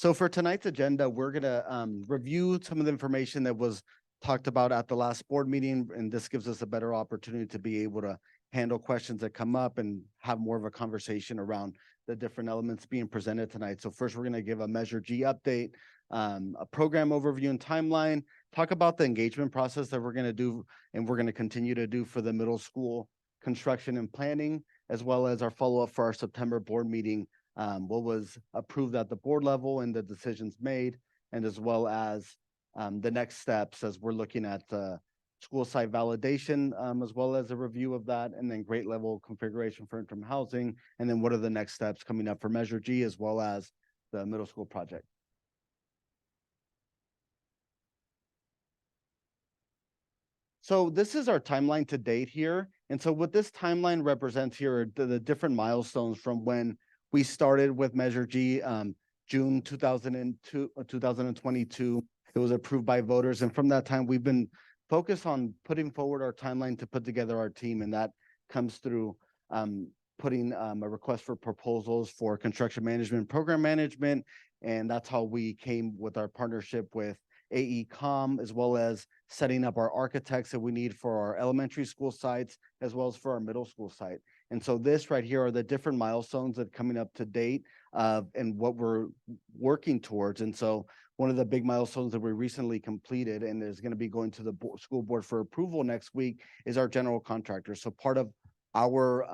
So for tonight's agenda, we're gonna review some of the information that was talked about at the last board meeting, and this gives us a better opportunity to be able to handle questions that come up and have more of a conversation around the different elements being presented tonight. So first, we're gonna give a Measure G update, a program overview and timeline, talk about the engagement process that we're gonna do and we're gonna continue to do for the middle school construction and planning, as well as our follow-up for our September board meeting, what was approved at the board level and the decisions made, and as well as the next steps as we're looking at the school site validation, as well as a review of that, and then grade level configuration for interim housing, and then what are the next steps coming up for Measure G, as well as the middle school project. So this is our timeline to date here. And so what this timeline represents here are the different milestones from when we started with Measure G, June 2022. It was approved by voters. And from that time, we've been focused on putting forward our timeline to put together our team. And that comes through putting a request for proposals for construction management, program management. And that's how we came with our partnership with AECOM, as well as setting up our architects that we need for our elementary school sites, as well as for our middle school site. And so this right here are the different milestones that are coming up to date and what we're working towards. And so one of the big milestones that we recently completed and is going to be going to the school board for approval next week is our general contractor. So part of our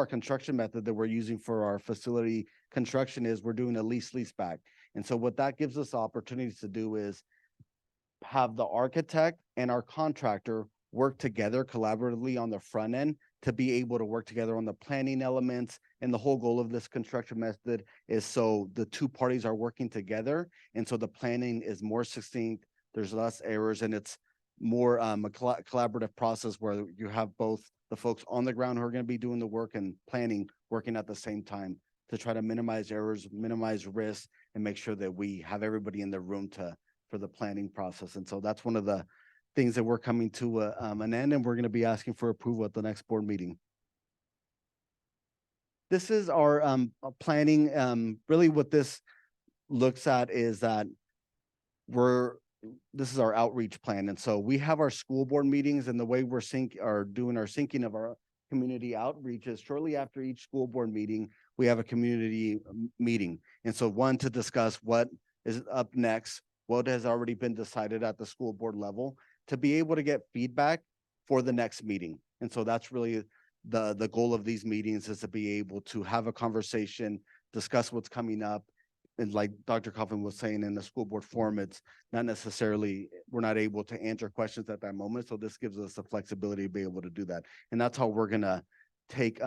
construction method that we're using for our facility construction is we're doing a lease back. And so what that gives us opportunities to do is have the architect and our contractor work together collaboratively on the front end to be able to work together on the planning elements. And the whole goal of this construction method is so the two parties are working together. And so the planning is more succinct, there's less errors, and it's more a collaborative process where you have both the folks on the ground who are going to be doing the work and planning working at the same time to try to minimize errors, minimize risks, and make sure that we have everybody in the room for the planning process. And so that's one of the things that we're coming to an end, and we're going to be asking for approval at the next board meeting. This is our planning. Really what this looks at is that this is our outreach plan. And so we have our school board meetings, and the way we're doing our syncing of our community outreach is shortly after each school board meeting, we have a community meeting. And so one, to discuss what is up next, what has already been decided at the school board level, to be able to get feedback for the next meeting. And so that's really the goal of these meetings, is to be able to have a conversation, discuss what's coming up. And like Dr. Coughlin was saying in the school board forum, it's not necessarily, we're not able to answer questions at that moment. So this gives us the flexibility to be able to do that. And that's how we're gonna take,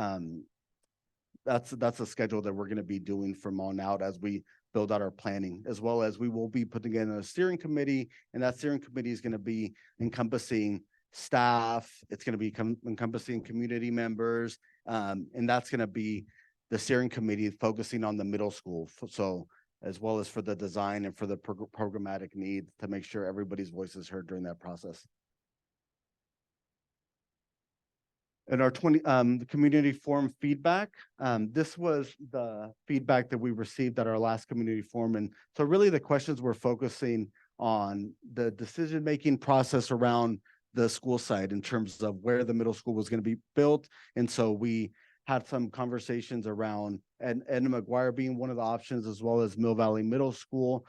that's a schedule that we're gonna be doing from on out as we build out our planning, as well as we will be putting together a steering committee, and that steering committee is gonna be encompassing staff, it's gonna be encompassing community members, and that's gonna be the steering committee focusing on the middle school. So as well as for the design and for the programmatic needs to make sure everybody's voice is heard during that process. And our the community forum feedback, this was the feedback that we received at our last community forum. And so really the questions we're focusing on the decision-making process around the school site in terms of where the middle school was going to be built. And so we had some conversations around Edna McGuire being one of the options, as well as Mill Valley Middle School,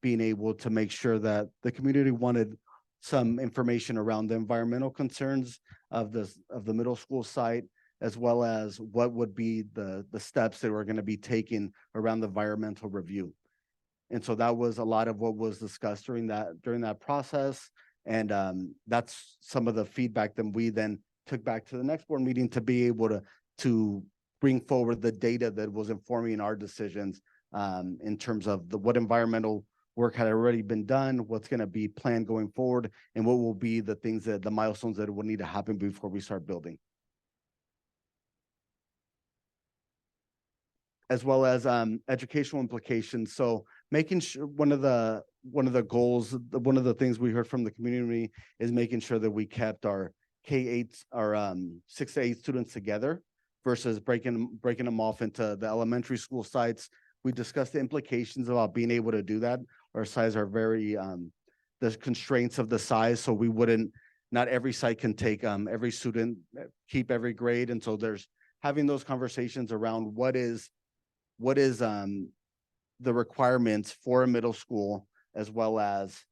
being able to make sure that the community wanted some information around the environmental concerns of the middle school site, as well as what would be the steps that were going to be taken around the environmental review. And so that was a lot of what was discussed during that process. And that's some of the feedback that we then took back to the next board meeting to be able to bring forward the data that was informing our decisions in terms of what environmental work had already been done, what's going to be planned going forward, and what will be the things the milestones that will need to happen before we start building. As well as educational implications. So making sure one of the goals, one of the things we heard from the community is making sure that we kept our K-8, our 6 to 8 students together versus breaking them off into the elementary school sites We discussed the implications about being able to do that. Our size are very, the constraints of the size, so we wouldn't, not every site can take every student, keep every grade. And so there's having those conversations around what is the requirements for a middle school, as well as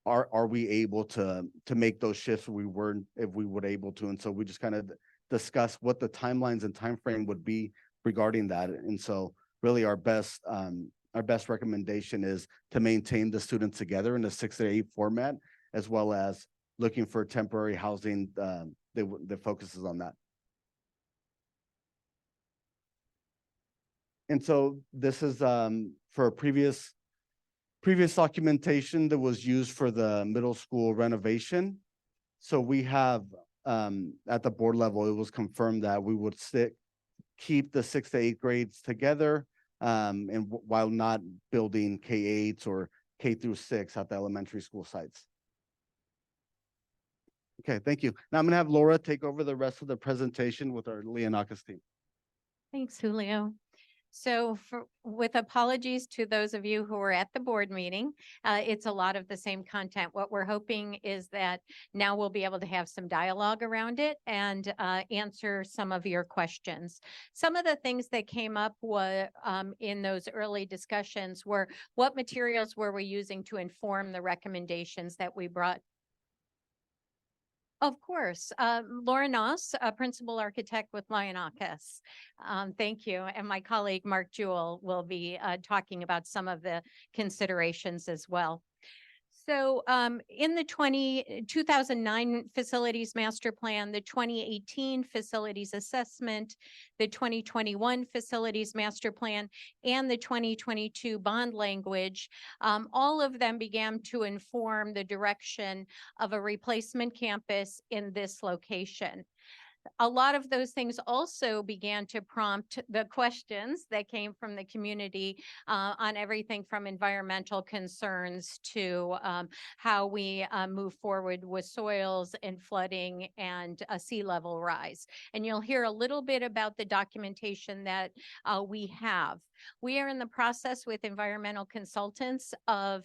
are we able to make those shifts if we would able to. And so we just kind of discuss what the timelines and time frame would be regarding that. And so really our best recommendation is to maintain the students together in the 6-8 format, as well as looking for temporary housing that focuses on that. And so this is for a previous documentation that was used for the middle school renovation. So we have at the board level, it was confirmed that we would keep the 6-8 grades together, and while not building K-8s or K-6 at the elementary school sites. Okay, thank you. Now I'm gonna have Laura take over the rest of the presentation with our Leonakis team. Thanks, Julio. So with apologies to those of you who were at the board meeting, it's a lot of the same content. What we're hoping is that now we'll be able to have some dialogue around it and answer some of your questions. Some of the things that came up in those early discussions were, what materials were we using to inform the recommendations that we brought? Of course. Laura Noss, a principal architect with Leonakis. Thank you. And my colleague, Mark Jewell, will be talking about some of the considerations as well. So in the 2009 Facilities Master Plan, the 2018 Facilities Assessment, the 2021 Facilities Master Plan, and the 2022 bond language, all of them began to inform the direction of a replacement campus in this location. A lot of those things also began to prompt the questions that came from the community on everything from environmental concerns to how we move forward with soils and flooding and sea level rise. And you'll hear a little bit about the documentation that we have. We are in the process with environmental consultants of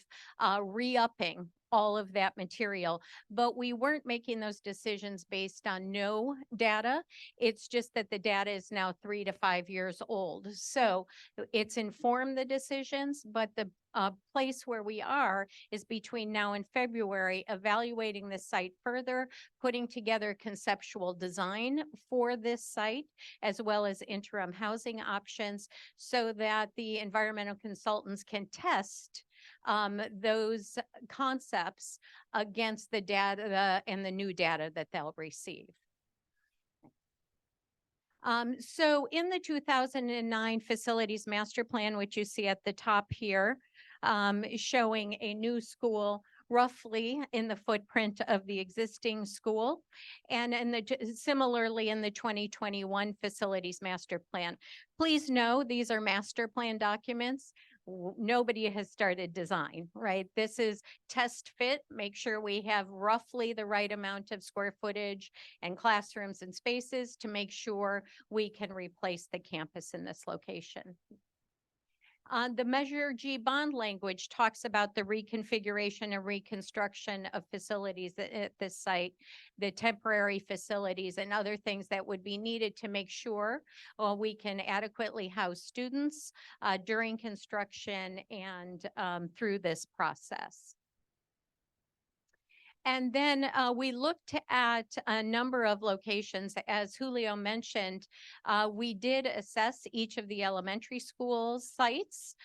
re-upping all of that material, but we weren't making those decisions based on no data. It's just that the data is now 3 to 5 years old. So it's informed the decisions, but the place where we are is between now and February, evaluating the site further, putting together conceptual design for this site, as well as interim housing options, so that the environmental consultants can test those concepts against the data and the new data that they'll receive. So in the 2009 Facilities Master Plan, which you see at the top here, showing a new school roughly in the footprint of the existing school, and similarly in the 2021 Facilities Master Plan. Please know these are master plan documents. Nobody has started design, right? This is test fit, make sure we have roughly the right amount of square footage and classrooms and spaces to make sure we can replace the campus in this location. The Measure G bond language talks about the reconfiguration and reconstruction of facilities at this site, the temporary facilities and other things that would be needed to make sure we can adequately house students during construction and through this process. And then we looked at a number of locations. As Julio mentioned, we did assess each of the elementary school sites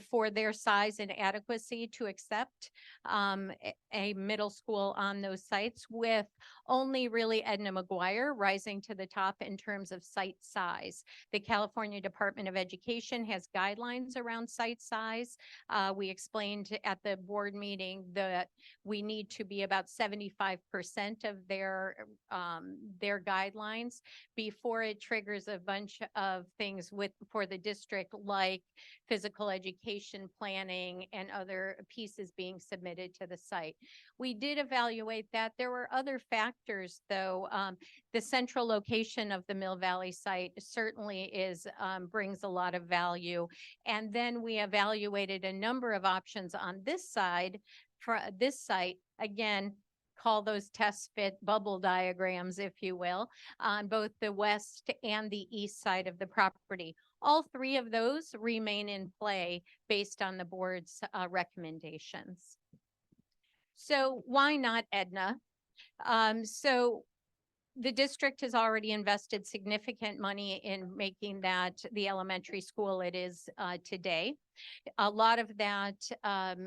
for their size and adequacy to accept a middle school on those sites, with only really Edna McGuire rising to the top in terms of site size. The California Department of Education has guidelines around site size. We explained at the board meeting that we need to be about about 75% of their guidelines before it triggers a bunch of things for the district, like physical education planning and other pieces being submitted to the site. We did evaluate that. There were other factors, though. The central location of the Mill Valley site certainly brings a lot of value. And then we evaluated a number of options on this side for this site. Again, call those test fit bubble diagrams, if you will, on both the west and the east side of the property. All three of those remain in play based on the board's recommendations. So why not Edna? So the district has already invested significant money in making that the elementary school it is today. A lot of that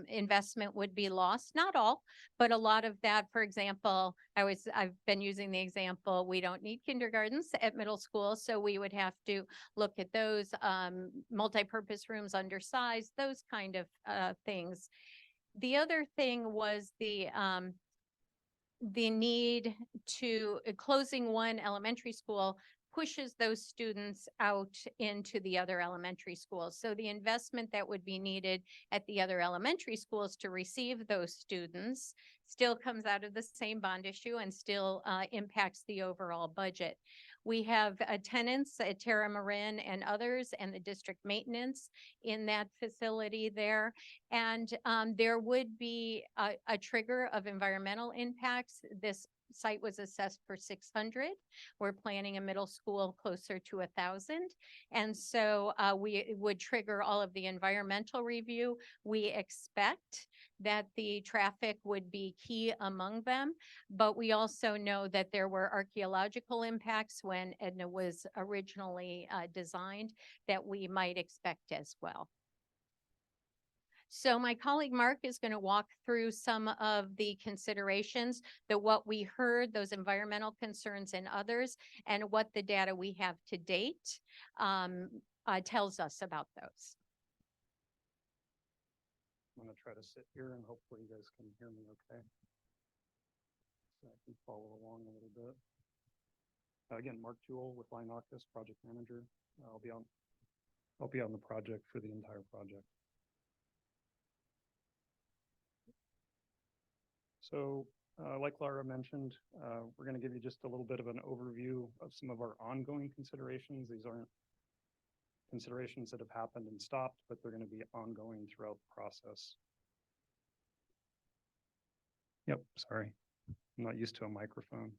investment would be lost, not all, but a lot of that. For example, I've been using the example, we don't need kindergartens at middle school, so we would have to look at those multi-purpose rooms undersized, those kind of things. The other thing was the need to closing one elementary school pushes those students out into the other elementary schools. So the investment that would be needed at the other elementary schools to receive those students still comes out of the same bond issue and still impacts the overall budget. We have tenants at Terra Marin and others, and the district maintenance in that facility there. And there would be a trigger of environmental impacts. This site was assessed for 600. We're planning a middle school closer to 1,000. And so we would trigger all of the environmental review. We expect that the traffic would be key among them, but we also know that there were archaeological impacts when Edna was originally designed that we might expect as well. So my colleague Mark is going to walk through some of the considerations, what we heard, those environmental concerns and others, and what the data we have to date tells us about those. I'm going to try to sit here and hopefully you guys can hear me okay. So I can follow along a little bit. Again, Mark Jewell with Lionocus, project manager. I'll be on the project for the entire project. So like Laura mentioned, we're going to give you just a little bit of an overview of some of our ongoing considerations. These aren't considerations that have happened and stopped, but they're going to be ongoing throughout the process. Yep, sorry. I'm not used to a microphone.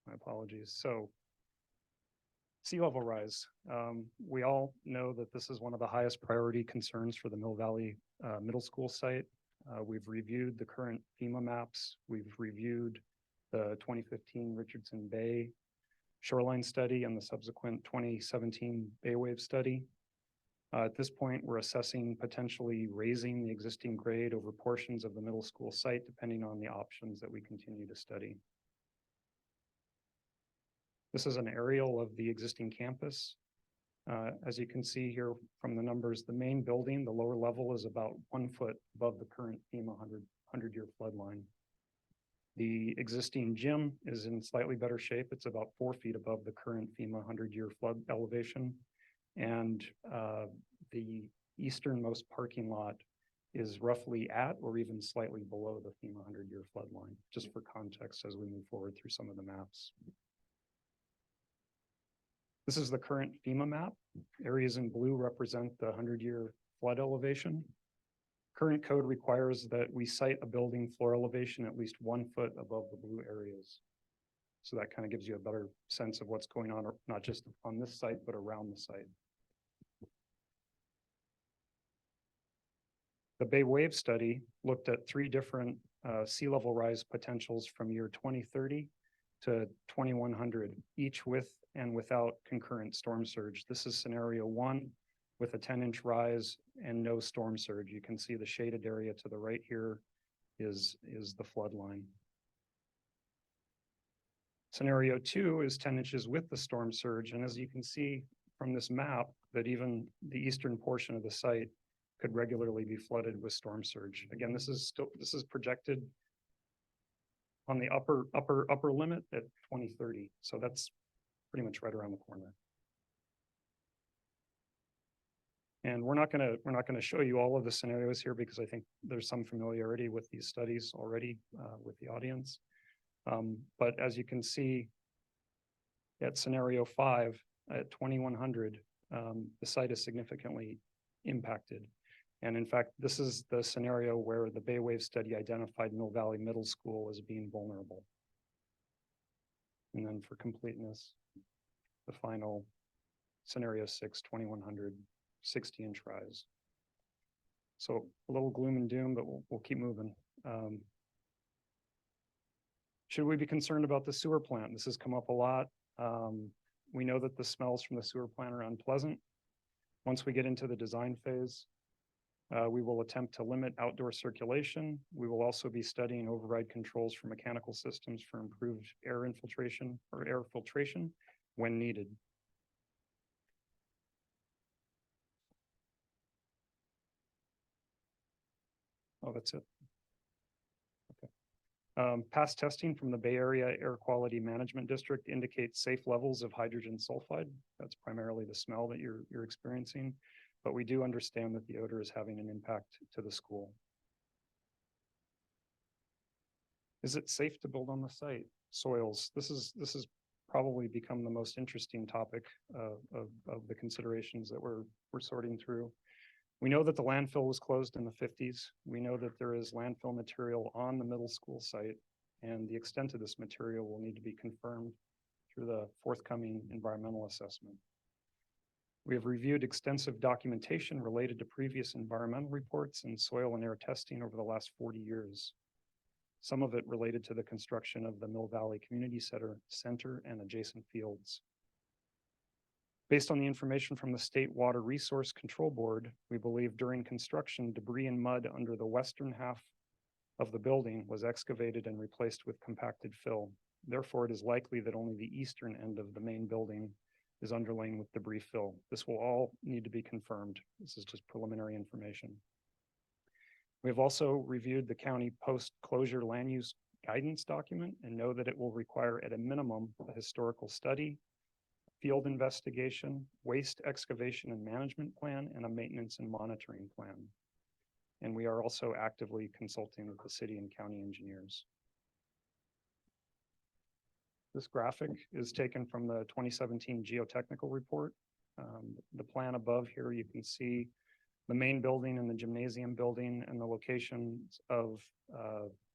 My apologies. So sea level rise. We all know that this is one of the highest priority concerns for the Mill Valley Middle School site. We've reviewed the current FEMA maps. We've reviewed the 2015 Richardson Bay shoreline study and the subsequent 2017 Bay Wave study. At this point, we're assessing potentially raising the existing grade over portions of the middle school site, depending on the options that we continue to study. This is an aerial of the existing campus. As you can see here from the numbers, the main building, the lower level, is about 1 foot above the current FEMA 100-year flood line. The existing gym is in slightly better shape. It's about 4 feet above the current FEMA 100-year flood elevation. And the easternmost parking lot is roughly at or even slightly below the FEMA 100-year flood line, just for context as we move forward through some of the maps. This is the current FEMA map. Areas in blue represent the 100-year flood elevation. Current code requires that we site a building floor elevation at least 1 foot above the blue areas. So that kind of gives you a better sense of what's going on, not just on this site, but around the site. The Bay Wave study looked at 3 different sea level rise potentials from year 2030 to 2100, each with and without concurrent storm surge. This is scenario 1 with a 10-inch rise and no storm surge. You can see the shaded area to the right here is the flood line. Scenario 2 is 10 inches with the storm surge. And as you can see from this map, that even the eastern portion of the site could regularly be flooded with storm surge. Again, this is projected on the upper limit at 2030. So that's pretty much right around the corner. And we're not gonna show you all of the scenarios here because I think there's some familiarity with these studies already with the audience. But as you can see at scenario 5 at 2100, the site is significantly impacted. And in fact, this is the scenario where the Bay Wave study identified Mill Valley Middle School as being vulnerable. And then for completeness, the final scenario 6, 2100, 60-inch rise. So a little gloom and doom, but we'll keep moving. Should we be concerned about the sewer plant? This has come up a lot. We know that the smells from the sewer plant are unpleasant. Once we get into the design phase, we will attempt to limit outdoor circulation. We will also be studying override controls for mechanical systems for improved air infiltration or air filtration when needed. Oh, that's it. Okay. Past testing from the Bay Area Air Quality Management District indicates safe levels of hydrogen sulfide. That's primarily the smell that you're experiencing, but we do understand that the odor is having an impact to the school. Is it safe to build on the site? Soils. This has probably become the most interesting topic of the considerations that we're sorting through. We know that the landfill was closed in the 50s. We know that there is landfill material on the middle school site, and the extent of this material will need to be confirmed through the forthcoming environmental assessment. We have reviewed extensive documentation related to previous environmental reports and soil and air testing over the last 40 years. Some of it related to the construction of the Mill Valley Community Center and adjacent fields. Based on the information from the State Water Resource Control Board, we believe during construction, debris and mud under the western half of the building was excavated and replaced with compacted fill. Therefore, it is likely that only the eastern end of the main building is underlain with debris fill. This will all need to be confirmed. This is just preliminary information. We have also reviewed the county post-closure land use guidance document and know that it will require at a minimum a historical study, field investigation, waste excavation and management plan, and a maintenance and monitoring plan. And we are also actively consulting with the city and county engineers. This graphic is taken from the 2017 geotechnical report. The plan above here, you can see the main building and the gymnasium building and the locations of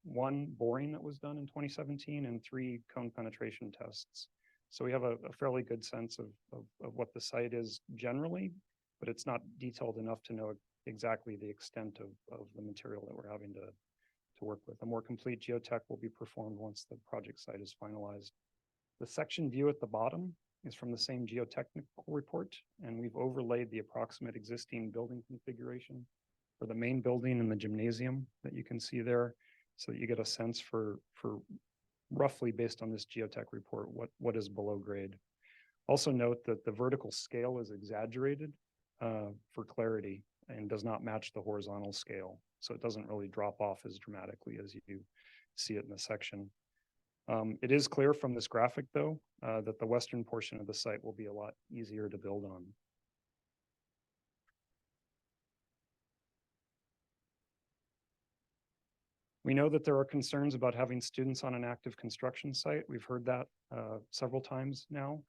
one boring that was done in 2017 and 3 cone penetration tests. So we have a fairly good sense of what the site is generally, but it's not detailed enough to know exactly the extent of the material that we're having to work with. A more complete geotech will be performed once the project site is finalized. The section view at the bottom is from the same geotechnical report, and we've overlaid the approximate existing building configuration for the main building and the gymnasium that you can see there, so that you get a sense for roughly based on this geotech report, what is below grade. Also note that the vertical scale is exaggerated for clarity and does not match the horizontal scale. So it doesn't really drop off as dramatically as you see it in the section. It is clear from this graphic though, that the western portion of the site will be a lot easier to build on. We know that there are concerns about having students on an active construction site. We've heard that several times now.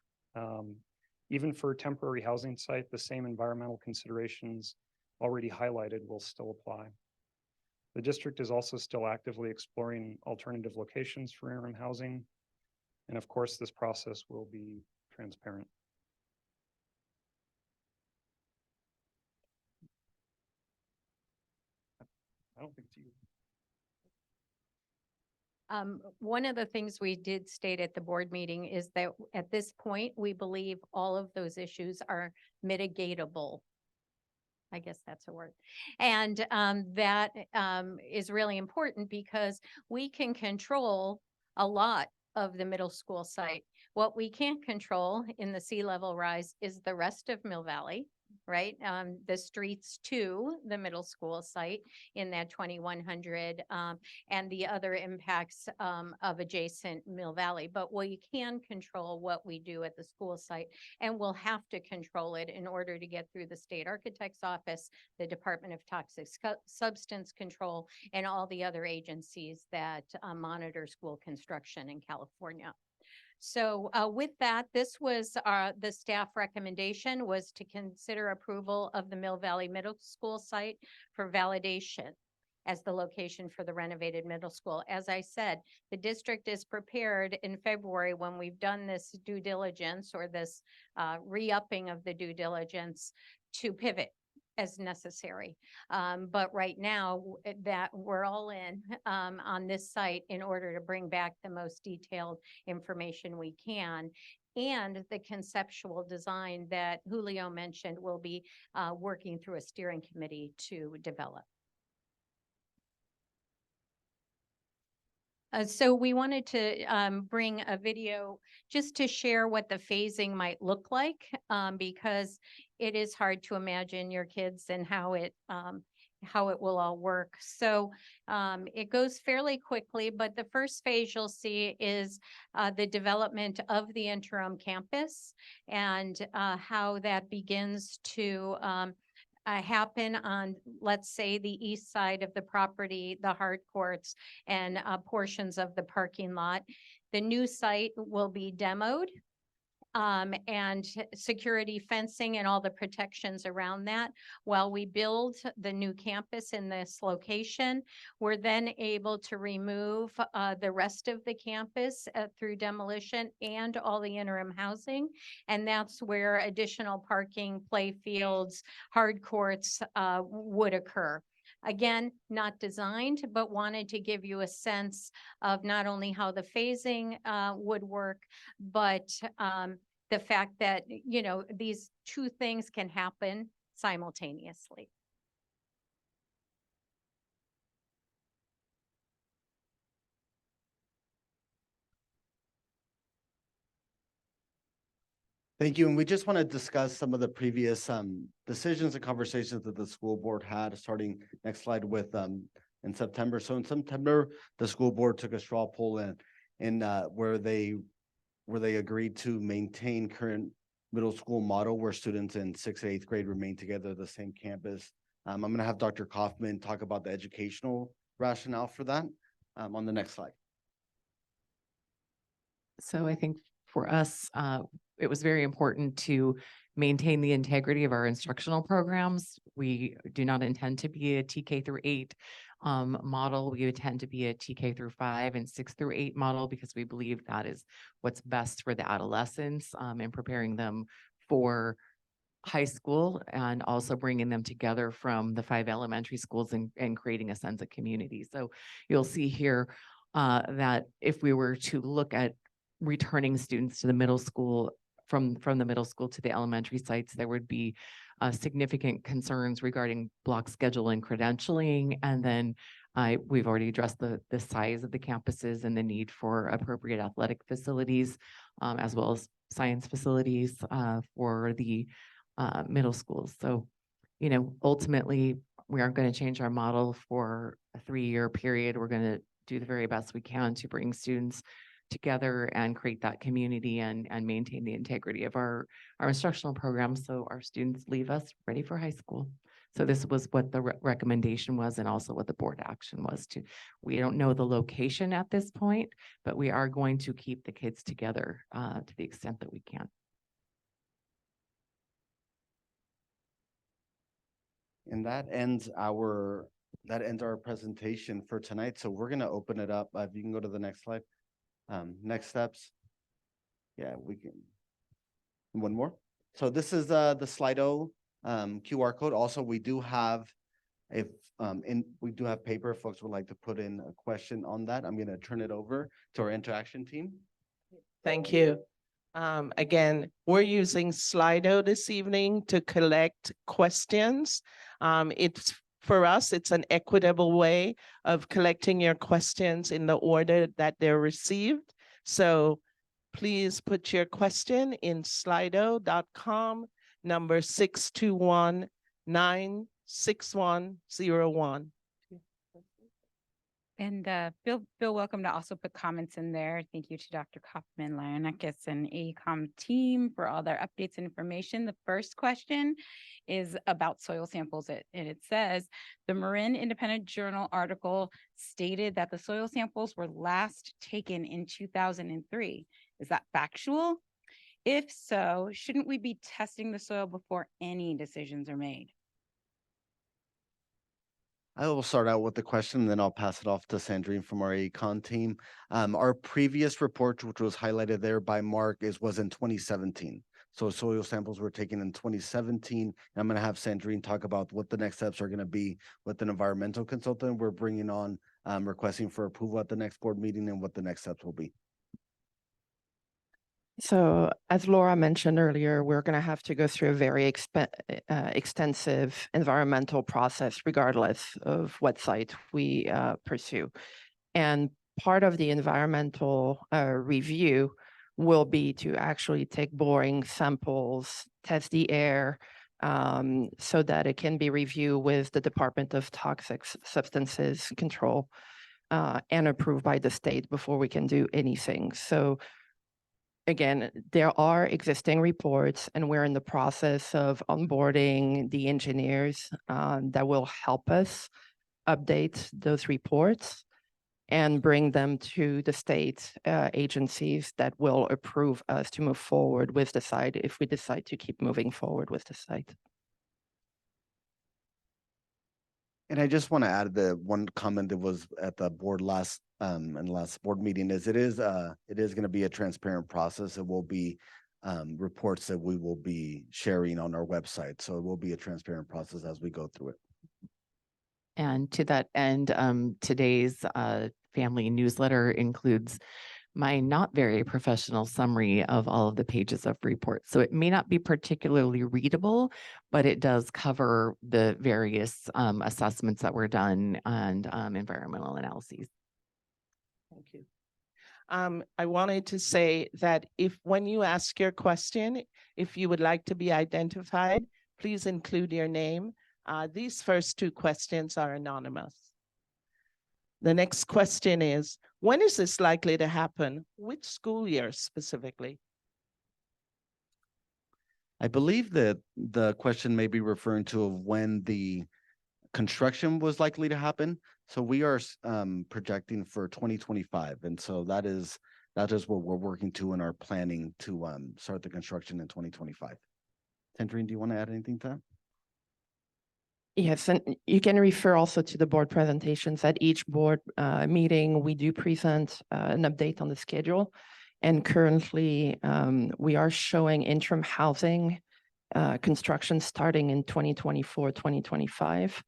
Even for a temporary housing site, the same environmental considerations already highlighted will still apply. The district is also still actively exploring alternative locations for interim housing. And of course, this process will be transparent. I don't think it's you. One of the things we did state at the board meeting is that at this point, we believe all of those issues are mitigatable. I guess that's a word. And that is really important because we can control a lot of the middle school site. What we can't control in the sea level rise is the rest of Mill Valley. right? The streets to the middle school site in that 2100, and the other impacts of adjacent Mill Valley. But we can control what we do at the school site, and we'll have to control it in order to get through the state architect's office, the Department of Toxic Substance Control, and all the other agencies that monitor school construction in California. So with that, this was the staff recommendation was to consider approval of the Mill Valley Middle School site for validation as the location for the renovated middle school. As I said, the district is prepared in February when we've done this due diligence or this re-upping of the due diligence to pivot as necessary. But right now that we're all in on this site in order to bring back the most detailed information we can. And the conceptual design that Julio mentioned will be working through a steering committee to develop. So we wanted to bring a video just to share what the phasing might look like, because it is hard to imagine your kids and how it will all work. So it goes fairly quickly, but the first phase you'll see is the development of the interim campus and how that begins to happen on, let's say, the east side of the property, the hard courts and portions of the parking lot. The new site will be demoed and security fencing and all the protections around that. While we build the new campus in this location, we're then able to remove the rest of the campus through demolition and all the interim housing. And that's where additional parking, play fields, hard courts would occur. Again, not designed, but wanted to give you a sense of not only how the phasing would work, but the fact that, you know, these two things can happen simultaneously. Thank you. And we just want to discuss some of the previous decisions and conversations that the school board had, starting next slide with in September. So in September, the school board took a straw poll in where they agreed to maintain current middle school model where students in 6th and 8th grade remain together at the same campus. I'm going to have Dr. Kaufman talk about the educational rationale for that on the next slide. So I think for us, it was very important to maintain the integrity of our instructional programs. We do not intend to be a TK through 8 model. We intend to be a TK through 5 and 6 through 8 model because we believe that is what's best for the adolescents and preparing them for high school and also bringing them together from the 5 elementary schools and creating a sense of community. So you'll see here that if we were to look at returning students to the middle school from the middle school to the elementary sites, there would be significant concerns regarding block schedule and credentialing. And then we've already addressed the size of the campuses and the need for appropriate athletic facilities, as well as science facilities for the middle schools. So, you know, ultimately, we aren't going to change our model for a 3-year period. We're going to do the very best we can to bring students together and create that community and maintain the integrity of our instructional programs so our students leave us ready for high school. So this was what the recommendation was and also what the board action was to. We don't know the location at this point, but we are going to keep the kids together to the extent that we can. And that ends our presentation for tonight. So we're going to open it up. If you can go to the next slide. Next steps. Yeah, we can. One more. So this is the Slido QR code. Also, we do have we do have paper. If folks would like to put in a question on that, I'm going to turn it over to our interaction team. Thank you. Again, we're using Slido this evening to collect questions. For us, it's an equitable way of collecting your questions in the order that they're received. So please put your question in slido.com number 621-96101. And feel welcome to also put comments in there. Thank you to Dr. Kaufman, Lionakis, and AECOM team for all their updates and information. The first question is about soil samples, and it says, the Marin Independent Journal article stated that the soil samples were last taken in 2003. Is that factual? If so, shouldn't we be testing the soil before any decisions are made? I will start out with the question, and then I'll pass it off to Sandrine from our econ team. Our previous report, which was highlighted there by Mark, was in 2017. So soil samples were taken in 2017. And I'm going to have Sandrine talk about what the next steps are going to be with an environmental consultant we're bringing on, requesting for approval at the next board meeting, and what the next steps will be. So as Laura mentioned earlier, we're going to have to go through a very extensive environmental process regardless of what site we pursue. And part of the environmental review will be to actually take boring samples, test the air, so that it can be reviewed with the Department of Toxic Substances Control and approved by the state before we can do anything. So again, there are existing reports, and we're in the process of onboarding the engineers that will help us update those reports and bring them to the state agencies that will approve us to move forward with the site if we decide to keep moving forward with the site. And I just want to add the one comment that was at the board last board meeting is it is going to be a transparent process. It will be reports that we will be sharing on our website. So it will be a transparent process as we go through it. And to that end, today's family newsletter includes my not very professional summary of all of the pages of reports. So it may not be particularly readable, but it does cover the various assessments that were done and environmental analyses. Thank you. I wanted to say that when you ask your question, if you would like to be identified, please include your name. These first two questions are anonymous. The next question is, when is this likely to happen? Which school year specifically? I believe that the question may be referring to when the construction was likely to happen. So we are projecting for 2025. And so that is what we're working to in our planning to start the construction in 2025. Sandrine, do you want to add anything to that? Yes, and you can refer also to the board presentations. At each board meeting, we do present an update on the schedule. And currently, we are showing interim housing construction starting in 2024, 2025.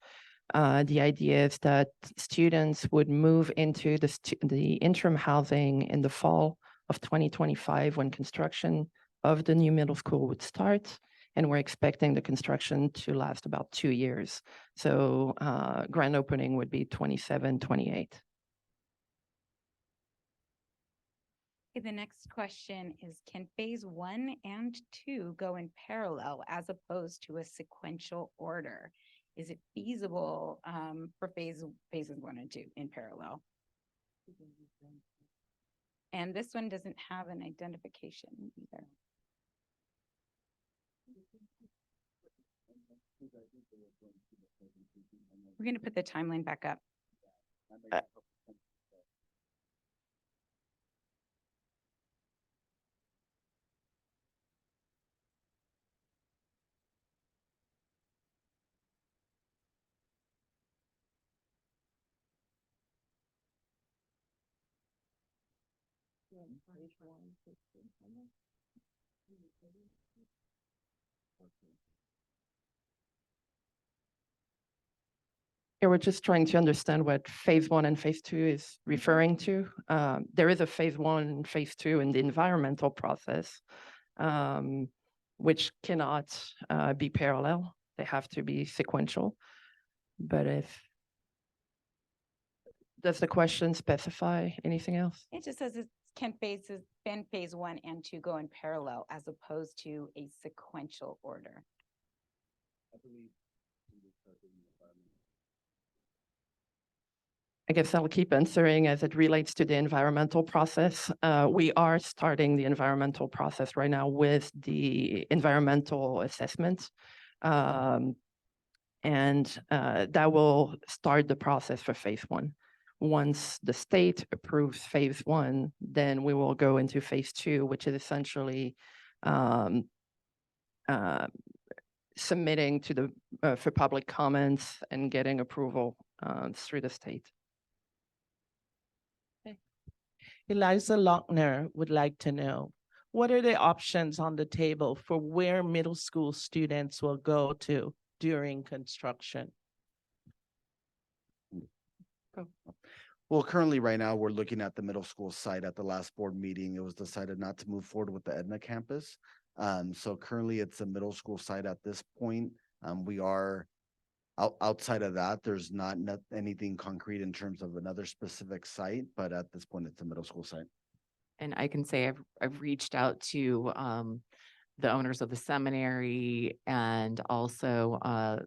The idea is that students would move into the interim housing in the fall of 2025 when construction of the new middle school would start. And we're expecting the construction to last about 2 years. So grand opening would be 27, 28. Okay, the next question is, can phase 1 and 2 go in parallel as opposed to a sequential order? Is it feasible for phases 1 and 2 in parallel? And this one doesn't have an identification either. We're going to put the timeline back up. Yeah, we're just trying to understand what phase 1 and phase 2 is referring to. There is a phase 1 and phase 2 in the environmental process, which cannot be parallel. They have to be sequential. But does the question specify anything else? It just says it's can phase 1 and 2 go in parallel as opposed to a sequential order? I guess I'll keep answering as it relates to the environmental process. We are starting the environmental process right now with the environmental assessment. That will start the process for phase 1. Once the state approves phase 1, then we will go into phase 2, which is essentially submitting to the for public comments and getting approval through the state. Eliza Lochner would like to know, what are the options on the table for where middle school students will go to during construction? Well, currently, right now, we're looking at the middle school site. At the last board meeting, it was decided not to move forward with the Edna campus. So currently it's a middle school site at this point. We are outside of that, there's not anything concrete in terms of another specific site, but at this point, it's a middle school site. And I can say I've reached out to the owners of the seminary and also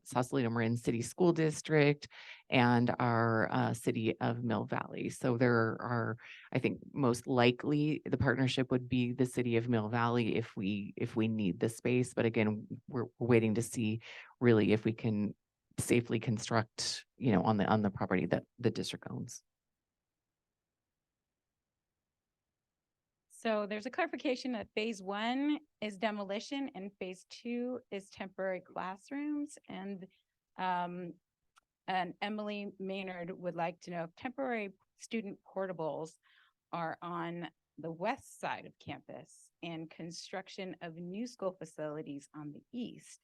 Sausalito Marin City School District and our city of Mill Valley. So there are, I think most likely the partnership would be the city of Mill Valley if we need the space. But again, we're waiting to see really if we can safely construct, on the property that the district owns. So there's a clarification that phase 1 is demolition and phase 2 is temporary classrooms. And Emily Maynard would like to know if temporary student portables are on the west side of campus and construction of new school facilities on the east.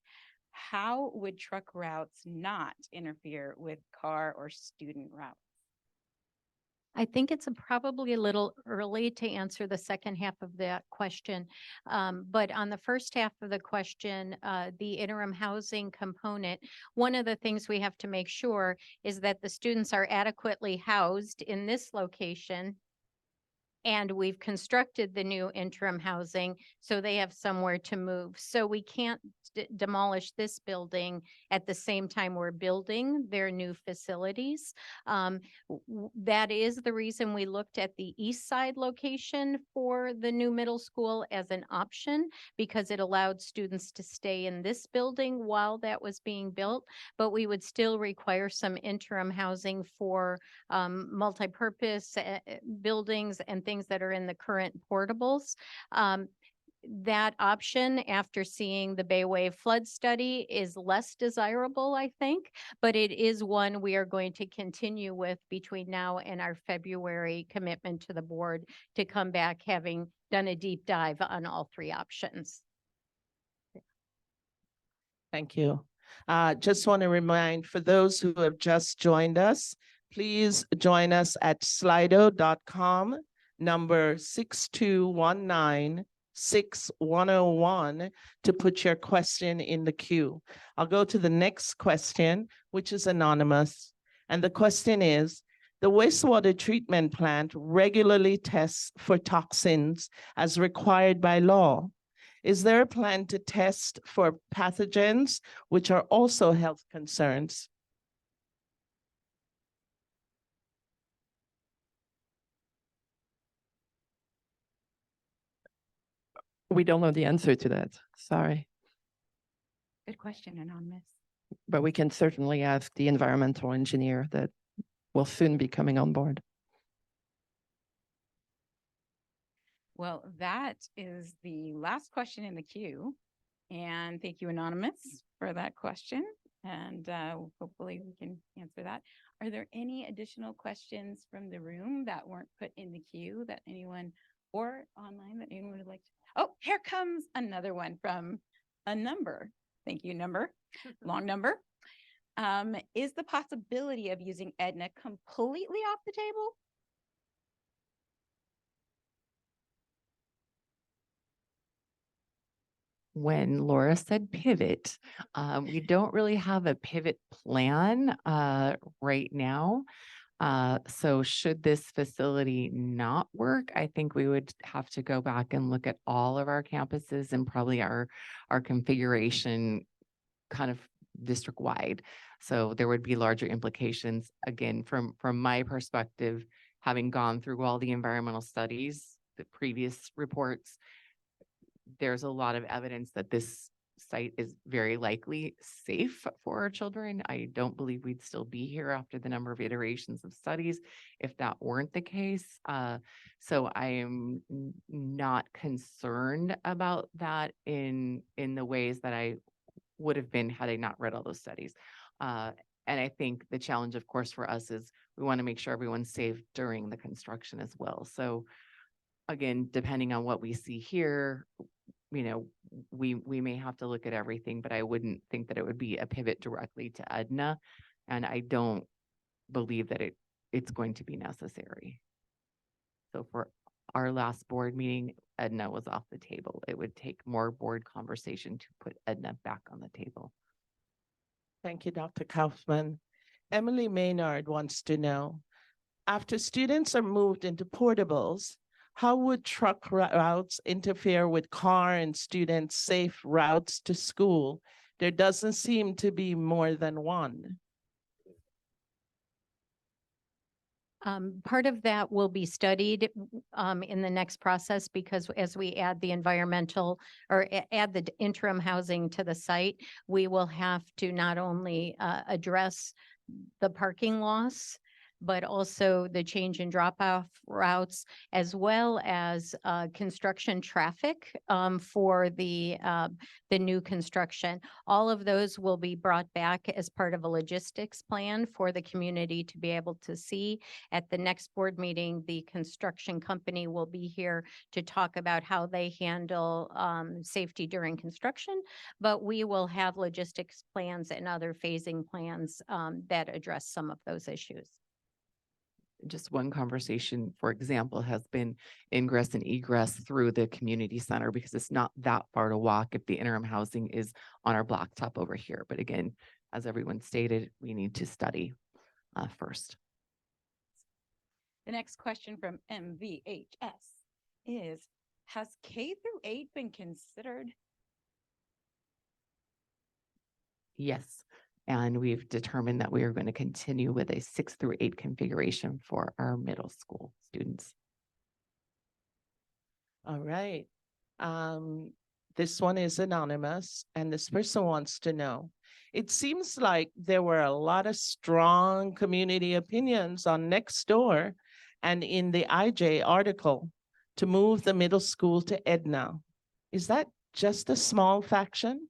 How would truck routes not interfere with car or student routes? I think it's probably a little early to answer the second half of that question. But on the first half of the question, the interim housing component, one of the things we have to make sure is that the students are adequately housed in this location. And we've constructed the new interim housing, so they have somewhere to move. So we can't demolish this building at the same time we're building their new facilities. That is the reason we looked at the east side location for the new middle school as an option, because it allowed students to stay in this building while that was being built. But we would still require some interim housing for multi-purpose buildings and things that are in the current portables. That option, after seeing the Bay Wave flood study, is less desirable, I think, but it is one we are going to continue with between now and our February commitment to the board to come back having done a deep dive on all 3 options. Thank you. Just want to remind for those who have just joined us, please join us at slido.com, number 6219-6101 to put your question in the queue. I'll go to the next question, which is anonymous. And the question is, the wastewater treatment plant regularly tests for toxins as required by law. Is there a plan to test for pathogens, which are also health concerns? We don't know the answer to that, sorry. Good question, anonymous. But we can certainly ask the environmental engineer that will soon be coming on board. Well, that is the last question in the queue. And thank you, anonymous, for that question. And hopefully we can answer that. Are there any additional questions from the room that weren't put in the queue that anyone or online that anyone would like to? Oh, here comes another one from a number. Thank you, number, long number. Is the possibility of using Edna completely off the table? When Laura said pivot, we don't really have a pivot plan right now. So should this facility not work, I think we would have to go back and look at all of our campuses and probably our configuration kind of district wide. So there would be larger implications. Again, from my perspective, having gone through all the environmental studies, the previous reports, there's a lot of evidence that this site is very likely safe for our children. I don't believe we'd still be here after the number of iterations of studies if that weren't the case. So I am not concerned about that in the ways that I would have been had I not read all those studies. And I think the challenge, of course, for us is we want to make sure everyone's safe during the construction as well. So again, depending on what we see here, you know, we may have to look at everything, but I wouldn't think that it would be a pivot directly to Edna. And I don't believe that it's going to be necessary. So for our last board meeting, Edna was off the table. It would take more board conversation to put Edna back on the table. Thank you, Dr. Kaufman. Emily Maynard wants to know, after students are moved into portables, how would truck routes interfere with car and student safe routes to school? There doesn't seem to be more than one. Part of that will be studied in the next process, because as we add the environmental or add the interim housing to the site, we will have to not only address the parking loss, but also the change in drop-off routes, as well as construction traffic for the new construction. All of those will be brought back as part of a logistics plan for the community to be able to see. At the next board meeting, the construction company will be here to talk about how they handle safety during construction, but we will have logistics plans and other phasing plans that address some of those issues. Just one conversation, for example, has been ingress and egress through the community center, because it's not that far to walk if the interim housing is on our blacktop over here. But again, as everyone stated, we need to study first. The next question from MVHS is, has K through 8 been considered? Yes. And we've determined that we are going to continue with a 6 through 8 configuration for our middle school students. All right. This one is anonymous, and this person wants to know, it seems like there were a lot of strong community opinions on Nextdoor and in the IJ article to move the middle school to Edna. Is that just a small faction?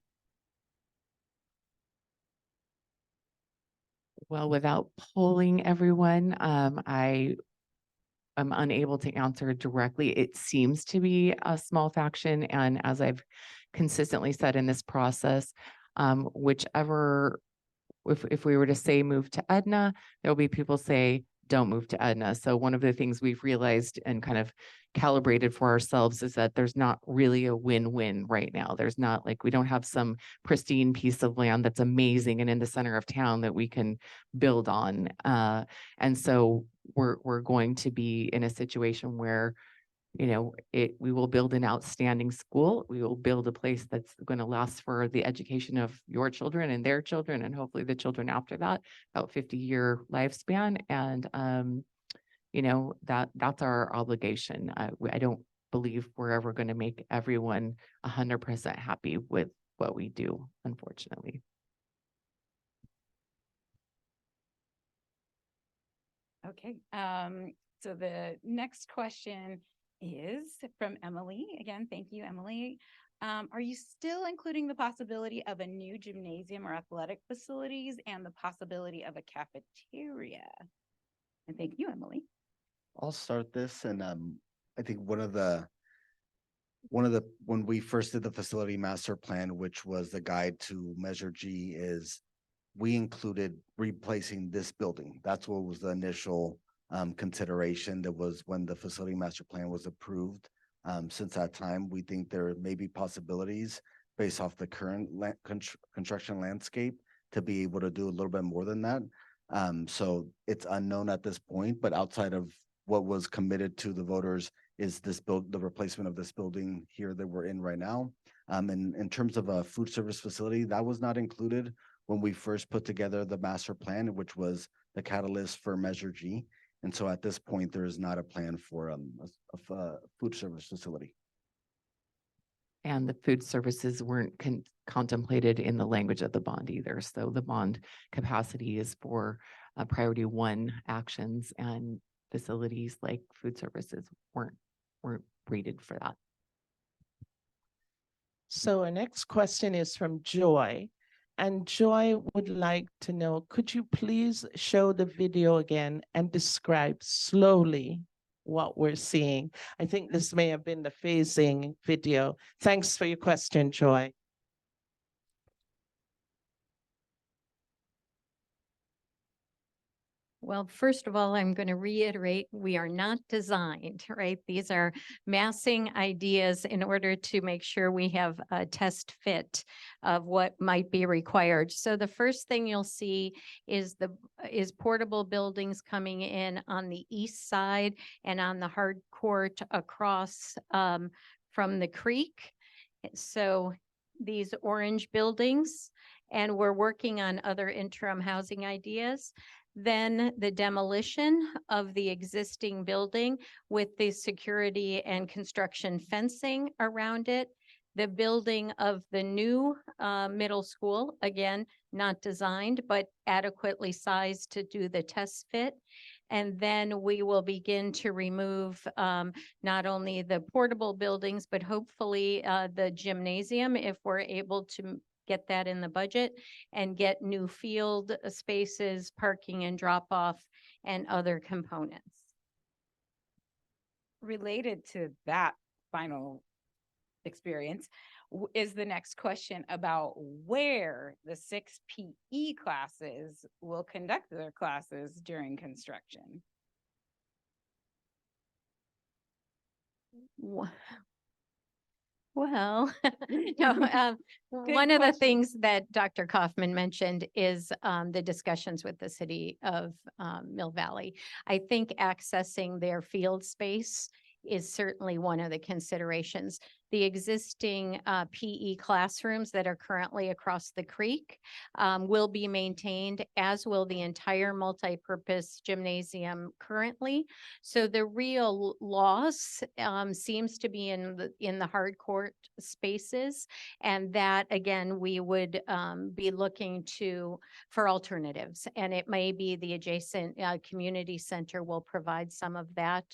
Well, without polling everyone, I am unable to answer directly. It seems to be a small faction. And as I've consistently said in this process, whichever, if we were to say move to Edna, there'll be people say, don't move to Edna. So one of the things we've realized and kind of calibrated for ourselves is that there's not really a win-win right now. There's not like, we don't have some pristine piece of land that's amazing and in the center of town that we can build on. And so we're going to be in a situation where, you know, we will build an outstanding school. We will build a place that's going to last for the education of your children and their children, and hopefully the children after that, about 50-year lifespan. And, you know, that's our obligation. I don't believe we're ever going to make everyone 100% happy with what we do, unfortunately. Okay, so the next question is from Emily. Again, thank you, Emily. Are you still including the possibility of a new gymnasium or athletic facilities and the possibility of a cafeteria? And thank you, Emily. I'll start this, and I think when we first did the facility master plan, which was the guide to Measure G, is we included replacing this building. That's what was the initial consideration. That was when the facility master plan was approved. Since that time, we think there may be possibilities based off the current construction landscape to be able to do a little bit more than that. So it's unknown at this point, but outside of what was committed to the voters is the replacement of this building here that we're in right now. And in terms of a food service facility, that was not included when we first put together the master plan, which was the catalyst for Measure G. And so at this point, there is not a plan for a food service facility. And the food services weren't contemplated in the language of the bond either. So the bond capacity is for priority one actions, and facilities like food services weren't rated for that. So our next question is from Joy. And Joy would like to know, could you please show the video again and describe slowly what we're seeing? I think this may have been the phasing video. Thanks for your question, Joy. Well, first of all, I'm going to reiterate, we are not designed, right? These are massing ideas in order to make sure we have a test fit of what might be required. So the first thing you'll see is portable buildings coming in on the east side and on the hard court across from the creek. So these orange buildings, and we're working on other interim housing ideas. Then the demolition of the existing building with the security and construction fencing around it. The building of the new middle school, again, not designed, but adequately sized to do the test fit. And then we will begin to remove not only the portable buildings, but hopefully the gymnasium, if we're able to get that in the budget, and get new field spaces, parking and drop off, and other components. Related to that final experience is the next question about where the 6 PE classes will conduct their classes during construction. Well, no, one of the things that Dr. Kaufman mentioned is the discussions with the city of Mill Valley. I think accessing their field space is certainly one of the considerations. The existing PE classrooms that are currently across the creek will be maintained, as will the entire multi-purpose gymnasium currently. So the real loss seems to be in the hard court spaces, and that again we would be looking for alternatives. And it may be the adjacent community center will provide some of that.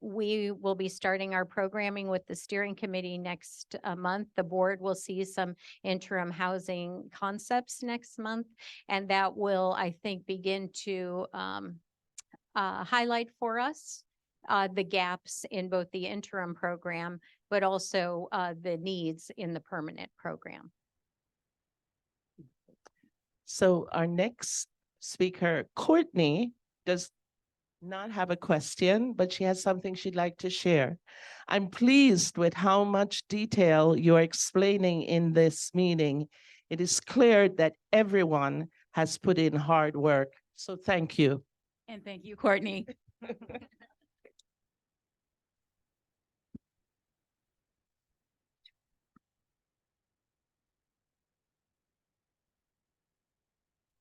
We will be starting our programming with the steering committee next month. The board will see some interim housing concepts next month, and that will, I think, begin to highlight for us the gaps in both the interim program, but also the needs in the permanent program. So our next speaker, Courtney, does not have a question, but she has something she'd like to share. I'm pleased with how much detail you're explaining in this meeting. It is clear that everyone has put in hard work. So thank you. And thank you, Courtney.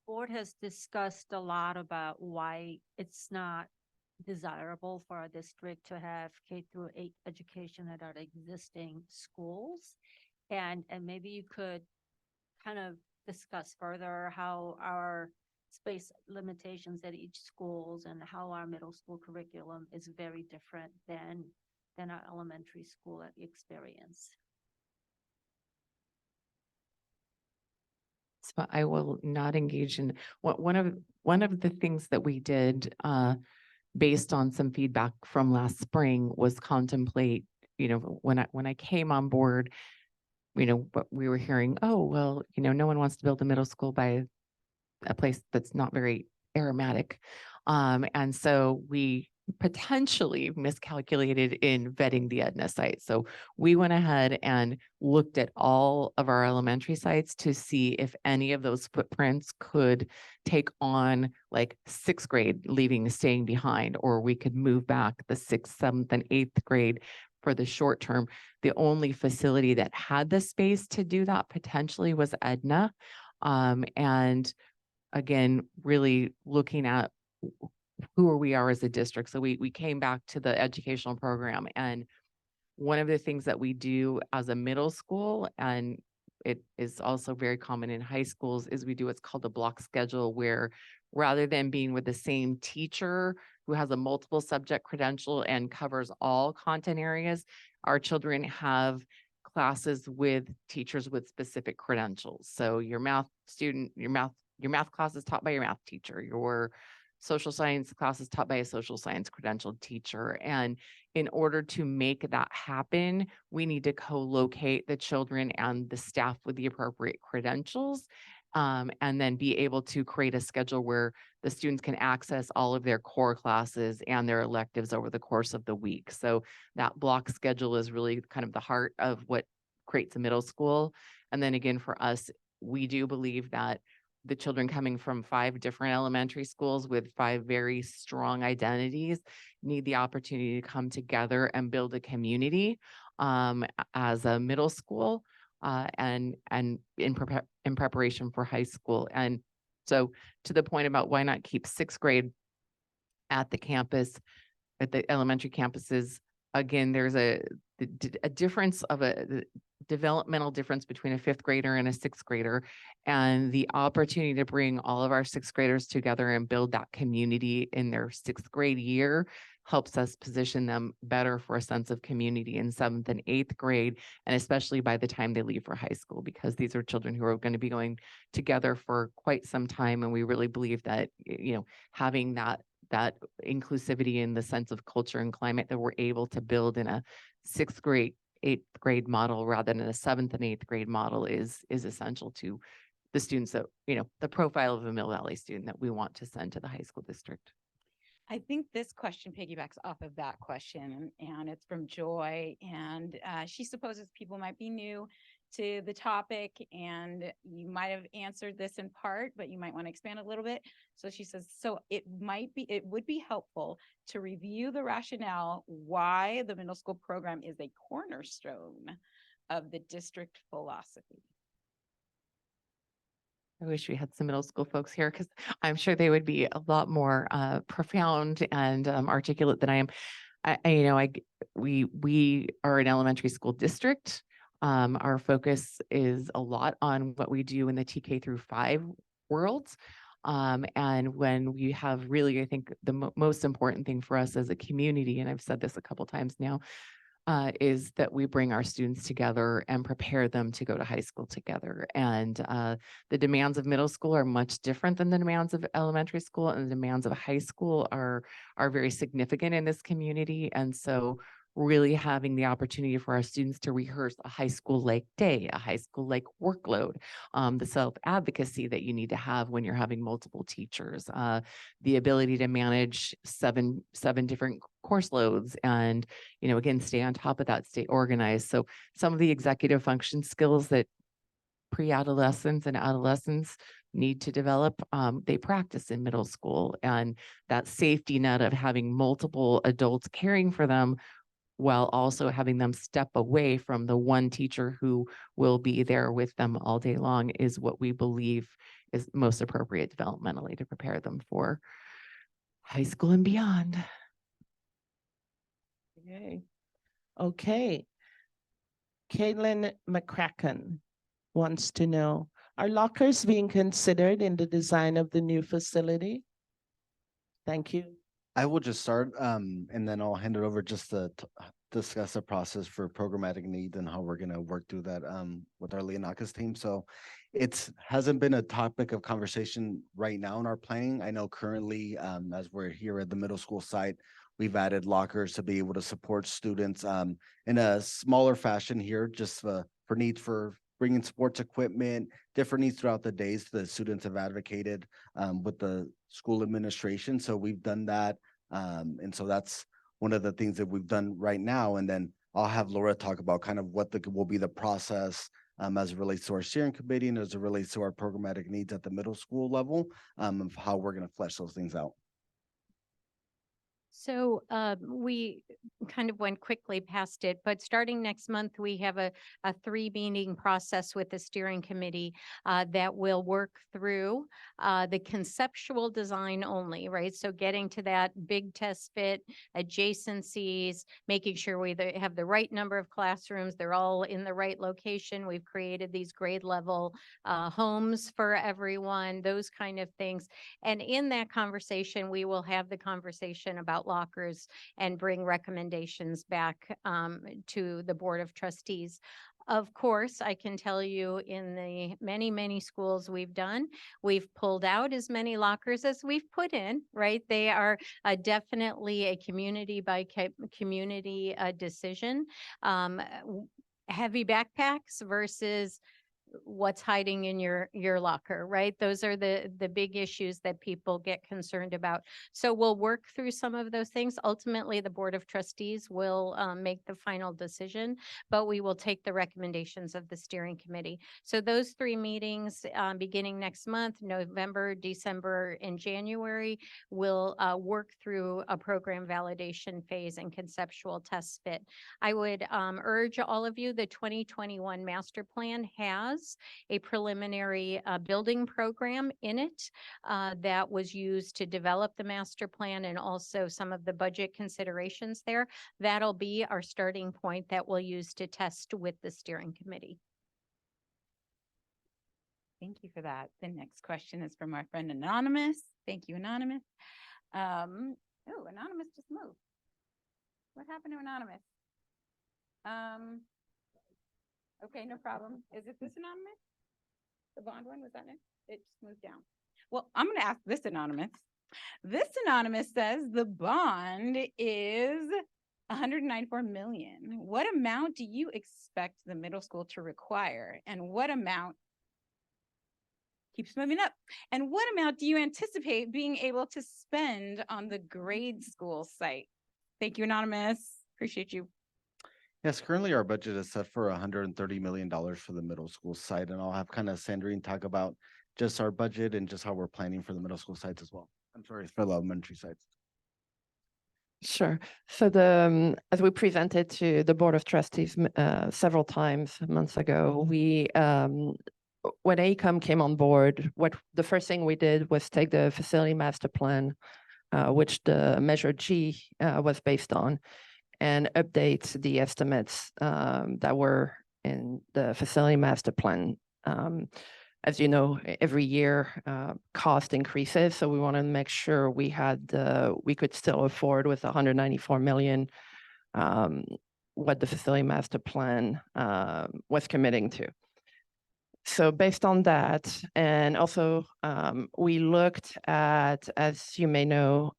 Board has discussed a lot about why it's not desirable for our district to have K-8 education at our existing schools. And maybe you could kind of discuss further how our space limitations at each schools and how our middle school curriculum is very different than our elementary school experience. So I will not engage in one of the things that we did based on some feedback from last spring was contemplate, when I came on board, but we were hearing, oh, well, no one wants to build a middle school by a place that's not very aromatic. And so we potentially miscalculated in vetting the Edna site. So we went ahead and looked at all of our elementary sites to see if any of those footprints could take on like sixth grade, staying behind, or we could move back the sixth, seventh, and eighth grade for the short term. The only facility that had the space to do that potentially was Edna. And again, really looking at who we are as a district. So we came back to the educational program, and one of the things that we do as a middle school, and it is also very common in high schools, is we do what's called a block schedule, where rather than being with the same teacher who has a multiple subject credential and covers all content areas, our children have classes with teachers with specific credentials. So your math student, your math class is taught by your math teacher, your social science class is taught by a social science credentialed teacher. And in order to make that happen, we need to co-locate the children and the staff with the appropriate credentials, and then be able to create a schedule where the students can access all of their core classes and their electives over the course of the week. So that block schedule is really kind of the heart of what creates a middle school. And then again, for us, we do believe that the children coming from 5 different elementary schools with 5 very strong identities need the opportunity to come together and build a community as a middle school and in preparation for high school. And so to the point about why not keep 6th grade at the campus, at the elementary campuses, again, there's a difference of a developmental difference between a 5th grader and a 6th grader, and the opportunity to bring all of our 6th graders together and build that community in their 6th grade year helps us position them better for a sense of community in 7th and 8th grade, and especially by the time they leave for high school, because these are children who are going to be going together for quite some time. And we really believe that, having that inclusivity in the sense of culture and climate that we're able to build in a 6th grade, 8th grade model rather than a 7th and 8th grade model is essential to the students that, the profile of a Mill Valley student that we want to send to the high school district. I think this question piggybacks off of that question, and it's from Joy, and she supposes people might be new to the topic, and you might have answered this in part, but you might want to expand a little bit. So she says, so it would be helpful to review the rationale why the middle school program is a cornerstone of the district philosophy. I wish we had some middle school folks here, because I'm sure they would be a lot more profound and articulate than I am. We are an elementary school district. Our focus is a lot on what we do in the TK through 5 worlds. And when we have really, I think the most important thing for us as a community, and I've said this a couple times now, is that we bring our students together and prepare them to go to high school together. And the demands of middle school are much different than the demands of elementary school, and the demands of high school are very significant in this community. And so really having the opportunity for our students to rehearse a high school like day, a high school like workload, the self-advocacy that you need to have when you're having multiple teachers, the ability to manage seven different course loads, and again, stay on top of that, stay organized. So some of the executive function skills that pre-adolescents and adolescents need to develop, they practice in middle school, and that safety net of having multiple adults caring for them while also having them step away from the one teacher who will be there with them all day long is what we believe is most appropriate developmentally to prepare them for high school and beyond. Okay. Caitlin McCracken wants to know, are lockers being considered in the design of the new facility? Thank you. I will just start, and then I'll hand it over just to discuss the process for programmatic needs and how we're going to work through that with our Leonakis team. So it hasn't been a topic of conversation right now in our planning. I know currently, as we're here at the middle school site, we've added lockers to be able to support students in a smaller fashion here, just for needs for bringing sports equipment, different needs throughout the days. The students have advocated with the school administration. So we've done that And so that's one of the things that we've done right now. And then I'll have Laura talk about kind of what will be the process as it relates to our steering committee and as it relates to our programmatic needs at the middle school level, of how we're going to flesh those things out. So we kind of went quickly past it, but starting next month, we have a 3-meeting process with the steering committee that will work through the conceptual design only, right? So getting to that big test fit, adjacencies, making sure we have the right number of classrooms, they're all in the right location. We've created these grade level homes for everyone, those kind of things. And in that conversation, we will have the conversation about lockers and bring recommendations back to the Board of Trustees. Of course, I can tell you in the many, many schools we've done, we've pulled out as many lockers as we've put in, right? They are definitely a community by community decision. Heavy backpacks versus what's hiding in your locker, right? Those are the big issues that people get concerned about. So we'll work through some of those things. Ultimately, the Board of Trustees will make the final decision, but we will take the recommendations of the steering committee. So those 3 meetings beginning next month, November, December, and January, will work through a program validation phase and conceptual test fit. I would urge all of you, the 2021 master plan has a preliminary building program in it that was used to develop the master plan and also some of the budget considerations there. That'll be our starting point that we'll use to test with the steering committee. Thank you for that. The next question is from our friend Anonymous. Thank you, Anonymous. Oh, Anonymous just moved. What happened to Anonymous? Okay, no problem. Is it this Anonymous? The bond one, was that it? It just moved down. Well, I'm gonna ask this Anonymous. This Anonymous says the bond is 194 million. What amount do you expect the middle school to require? And what amount keeps moving up? And what amount do you anticipate being able to spend on the grade school site? Thank you, Anonymous. Appreciate you. Yes, currently our budget is set for $130 million for the middle school site, and I'll have kind of Sandrine talk about just our budget and just how we're planning for the middle school sites as well. I'm sorry, for the elementary sites. Sure. So as we presented to the Board of Trustees several times months ago, we when AECOM came on board, the first thing we did was take the facility master plan, which the Measure G was based on, and update the estimates that were in the facility master plan. As you know, every year cost increases, so we want to make sure we could still afford with 194 million what the facility master plan was committing to. So based on that, and also we looked at, as you may know,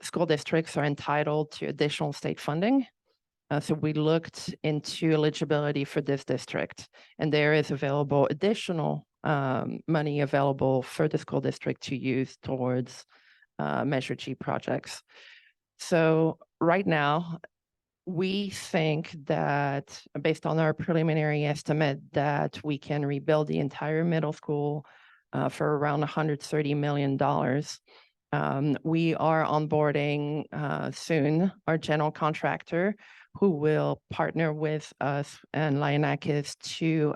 school districts are entitled to additional state funding. So we looked into eligibility for this district, and there is available additional money available for the school district to use towards Measure G projects. So right now, we think that based on our preliminary estimate that we can rebuild the entire middle school for around $130 million. We are onboarding soon our general contractor who will partner with us and Lionakis to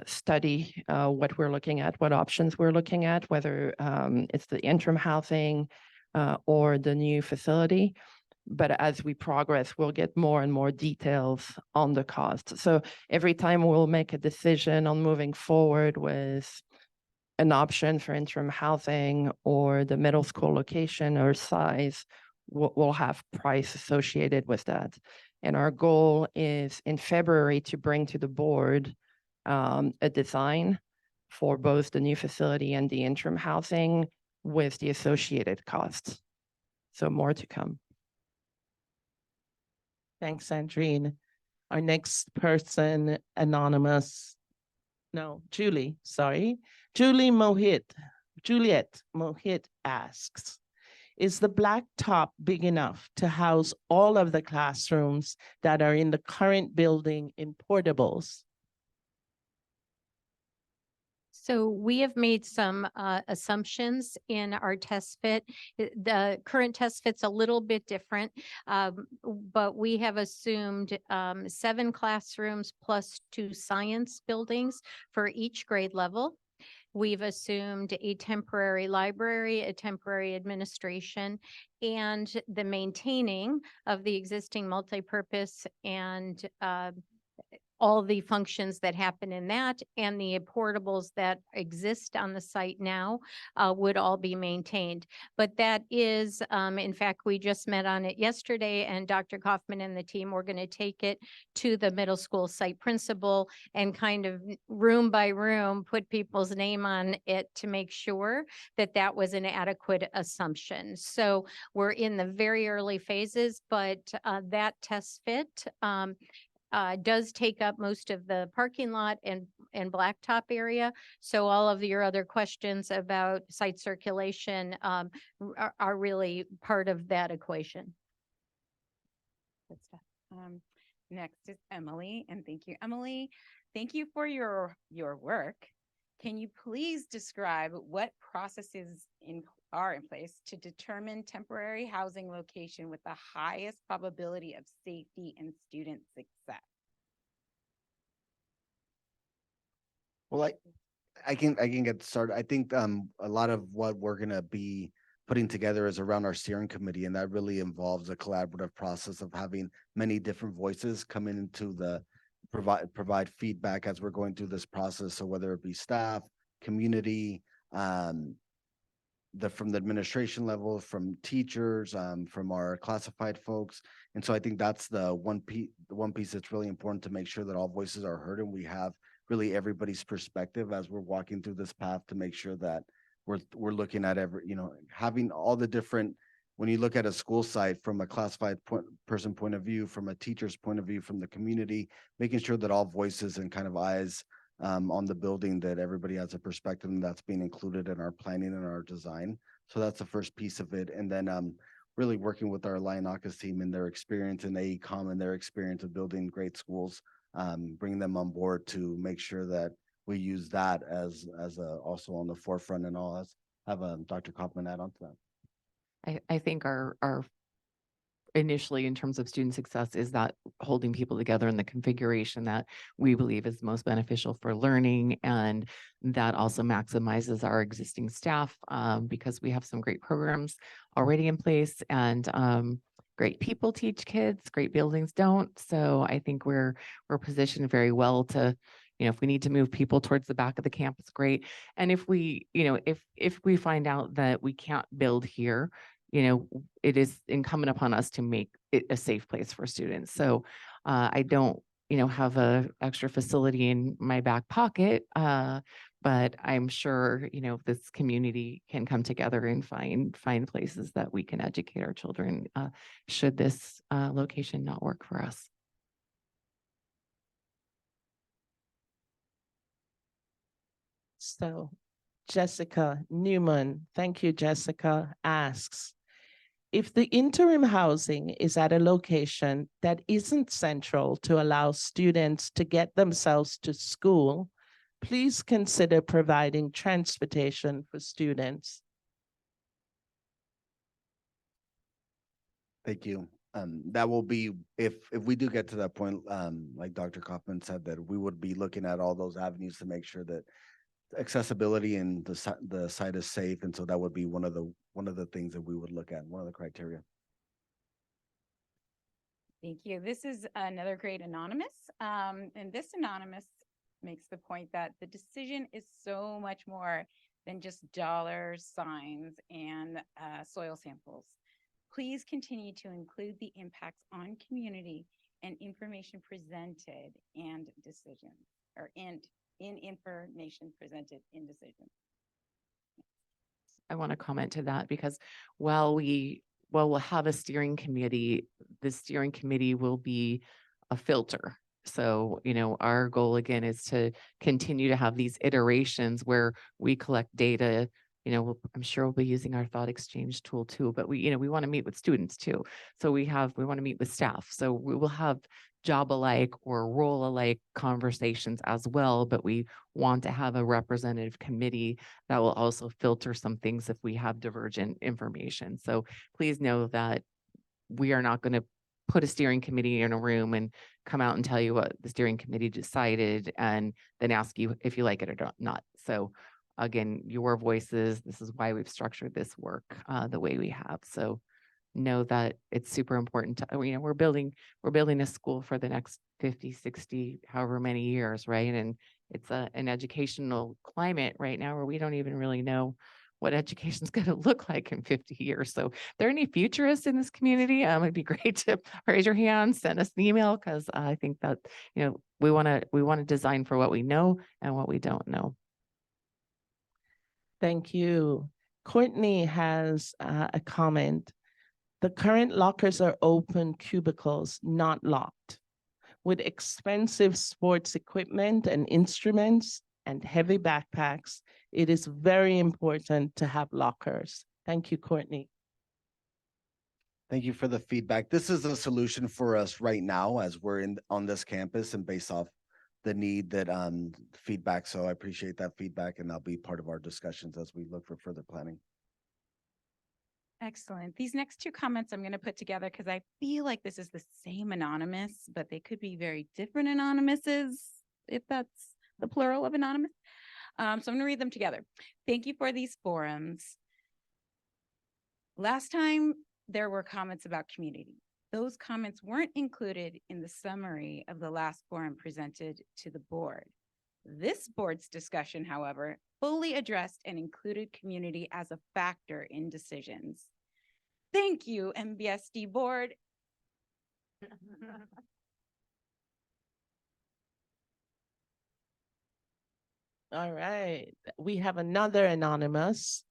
study what we're looking at, what options we're looking at, whether it's the interim housing or the new facility. But as we progress, we'll get more and more details on the cost. So every time we'll make a decision on moving forward with an option for interim housing or the middle school location or size, we'll have price associated with that. And our goal is in February to bring to the board a design for both the new facility and the interim housing with the associated costs. So more to come. Thanks, Sandrine. Our next person, Juliet Mohit asks, Is the blacktop big enough to house all of the classrooms that are in the current building in portables? So we have made some assumptions in our test fit. The current test fit's a little bit different, but we have assumed 7 classrooms plus 2 science buildings for each grade level. We've assumed a temporary library, a temporary administration, and the maintaining of the existing multipurpose and all the functions that happen in that and the portables that exist on the site now would all be maintained. But that is, in fact, we just met on it yesterday, and Dr. Kaufman and the team were going to take it to the middle school site principal and kind of room by room put people's name on it to make sure that that was an adequate assumption. So we're in the very early phases, but that test fit does take up most of the parking lot and blacktop area. So all of your other questions about site circulation are really part of that equation. Good stuff. Next is Emily, and thank you, Emily. Thank you for your work. Can you please describe what processes are in place to determine temporary housing location with the highest probability of safety and student success? Well, I can get started. I think a lot of what we're gonna be putting together is around our steering committee, and that really involves a collaborative process of having many different voices come into the provide feedback as we're going through this process. So whether it be staff, community, from the administration level, from teachers, from our classified folks. And so I think that's the one piece that's really important to make sure that all voices are heard and we have really everybody's perspective as we're walking through this path to make sure that we're looking at having all the different, when you look at a school site from a classified person point of view, from a teacher's point of view, from the community, making sure that all voices and kind of eyes on the building, that everybody has a perspective and that's being included in our planning and our design. So that's the first piece of it. And then really working with our Lionakis team and their experience in AECOM and their experience of building great schools, bring them on board to make sure that we use that as also on the forefront. And I'll have Dr. Kaufman add on to that. I think our initially in terms of student success is that holding people together in the configuration that we believe is most beneficial for learning, and that also maximizes our existing staff because we have some great programs already in place, and great people teach kids, great buildings don't. So I think we're positioned very well to, if we need to move people towards the back of the campus, great. And if we, if we find out that we can't build here, it is incumbent upon us to make it a safe place for students. So I don't, have a extra facility in my back pocket, but I'm sure, this community can come together and find places that we can educate our children should this location not work for us. So Jessica Newman, thank you, Jessica, asks, if the interim housing is at a location that isn't central to allow students to get themselves to school, please consider providing transportation for students. Thank you. That will be, if we do get to that point, like Dr. Kaufman said, that we would be looking at all those avenues to make sure that accessibility and the site is safe. And so that would be one of the things that we would look at, one of the criteria. Thank you. This is another great anonymous. And this anonymous makes the point that the decision is so much more than just dollar signs and soil samples. Please continue to include the impacts on community and information presented and decisions, or in information presented in decisions. I want to comment to that because while we'll have a steering committee, the steering committee will be a filter. So, our goal again is to continue to have these iterations where we collect data I'm sure we'll be using our thought exchange tool too, but we want to meet with students too. So we want to meet with staff. So we will have job alike or role alike conversations as well, but we want to have a representative committee that will also filter some things if we have divergent information. So please know that we are not going to put a steering committee in a room and come out and tell you what the steering committee decided and then ask you if you like it or not. So again, your voices, this is why we've structured this work the way we have. So know that it's super important to, we're building a school for the next 50, 60, however many years, right? And it's an educational climate right now where we don't even really know what education is going to look like in 50 years. So if there are any futurists in this community, it'd be great to raise your hand, send us an email, because I think that, we want to design for what we know and what we don't know. Thank you. Courtney has a comment. The current lockers are open cubicles, not locked. With expensive sports equipment and instruments and heavy backpacks, it is very important to have lockers. Thank you, Courtney. Thank you for the feedback. This is a solution for us right now as we're on this campus and based off the need that feedback. So I appreciate that feedback and that'll be part of our discussions as we look for further planning. Excellent. These next two comments I'm going to put together because I feel like this is the same anonymous, but they could be very different anonymouses, if that's the plural of anonymous. So I'm going to read them together. Thank you for these forums. Last time there were comments about community. Those comments weren't included in the summary of the last forum presented to the board. This board's discussion, however, fully addressed and included community as a factor in decisions. Thank you, MBSD board. All right, we have another anonymous.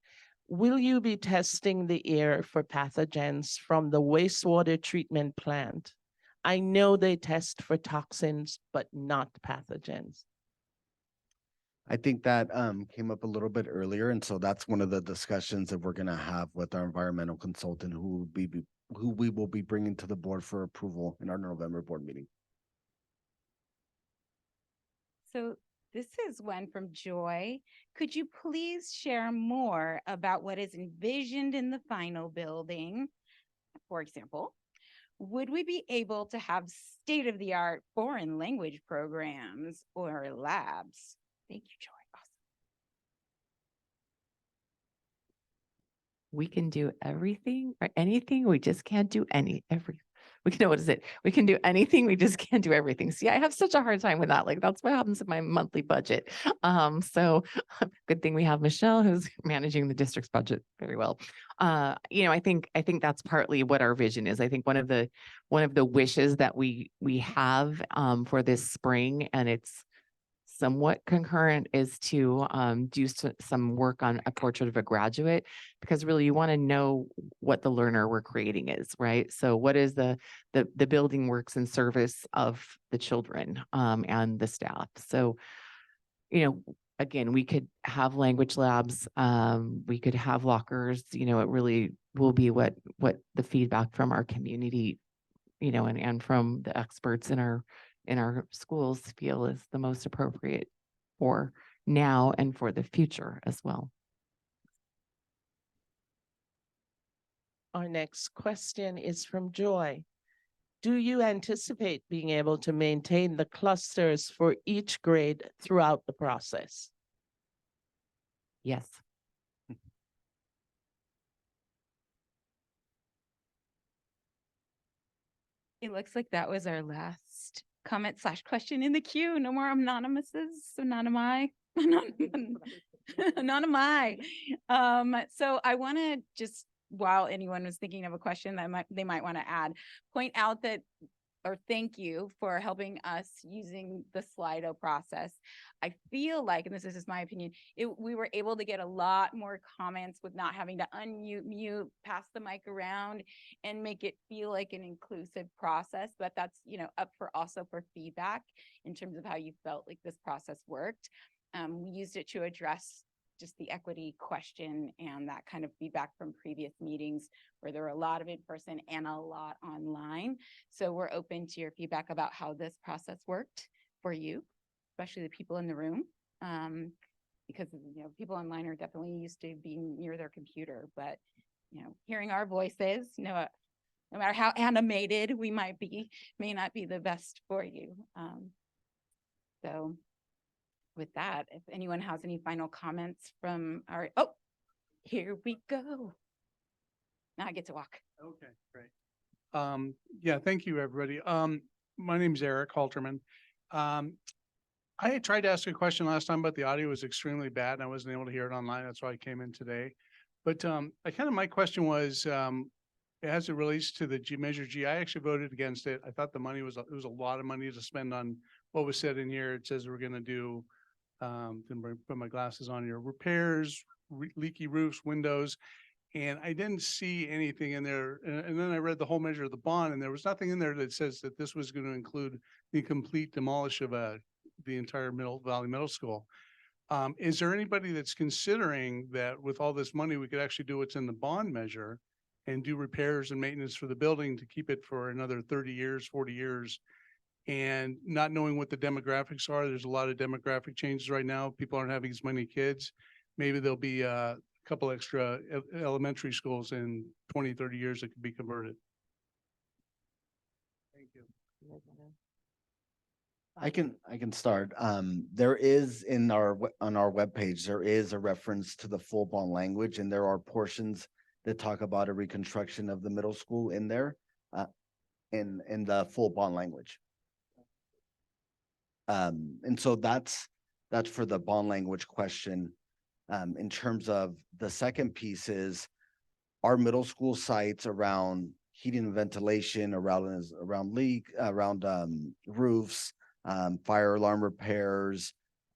Will you be testing the air for pathogens from the wastewater treatment plant? I know they test for toxins, but not pathogens. I think that came up a little bit earlier. And so that's one of the discussions that we're going to have with our environmental consultant who we will be bringing to the board for approval in our November board meeting. So this is one from Joy. Could you please share more about what is envisioned in the final building? For example, would we be able to have state-of-the-art foreign language programs or labs? Thank you, Joy. Awesome. We can do everything or anything. We just can't do everything. We can, what is it? We can do anything. We just can't do everything. See, I have such a hard time with that. Like that's what happens in my monthly budget. So good thing we have Michelle who's managing the district's budget very well. I think that's partly what our vision is. I think one of the wishes that we have for this spring, and it's somewhat concurrent, is to do some work on a portrait of a graduate, because really you want to know what the learner we're creating is, right? So what is the building works in service of the children and the staff? So, again, we could have language labs, we could have lockers, it really will be what the feedback from our community, and from the experts in our schools feel is the most appropriate for now and for the future as well. Our next question is from Joy. Do you anticipate being able to maintain the clusters for each grade throughout the process? Yes. It looks like that was our last comment/question in the queue. No more anonymouses, anonymi. Anonymi. So I want to just, while anyone was thinking of a question that they might want to add, point out that, or thank you for helping us using the Slido process. I feel like, and this is just my opinion, we were able to get a lot more comments with not having to unmute, mute, pass the mic around, and make it feel like an inclusive process. But that's, up for also for feedback in terms of how you felt like this process worked. We used it to address just the equity question and that kind of feedback from previous meetings where there were a lot of in-person and a lot online. So we're open to your feedback about how this process worked for you, especially the people in the room. Because, people online are definitely used to being near their computer, but, hearing our voices, no matter how animated we might be, may not be the best for you. So with that, if anyone has any final comments from oh, here we go. Now I get to walk. Okay, great. Yeah, thank you, everybody. My name's Eric Halterman. I had tried to ask a question last time, but the audio was extremely bad and I wasn't able to hear it online. That's why I came in today. But my question was, as it relates to the Measure G, I actually voted against it. I thought it was a lot of money to spend on what was said in here. It says we're going to do, put my glasses on here, repairs, leaky roofs, windows. And I didn't see anything in there. And then I read the whole measure of the bond and there was nothing in there that says that this was going to include the complete demolish of the entire Valley Middle School. Is there anybody that's considering that with all this money, we could actually do what's in the bond measure and do repairs and maintenance for the building to keep it for another 30 years, 40 years? And not knowing what the demographics are, there's a lot of demographic changes right now. People aren't having as many kids. Maybe there'll be a couple extra elementary schools in 20, 30 years that could be converted. Thank you. I can start. There is on our webpage, there is a reference to the full bond language, and there are portions that talk about a reconstruction of the middle school in there, in the full bond language. And so that's for the bond language question. In terms of the second piece is our middle school sites around heating and ventilation, around roofs, fire alarm repairs,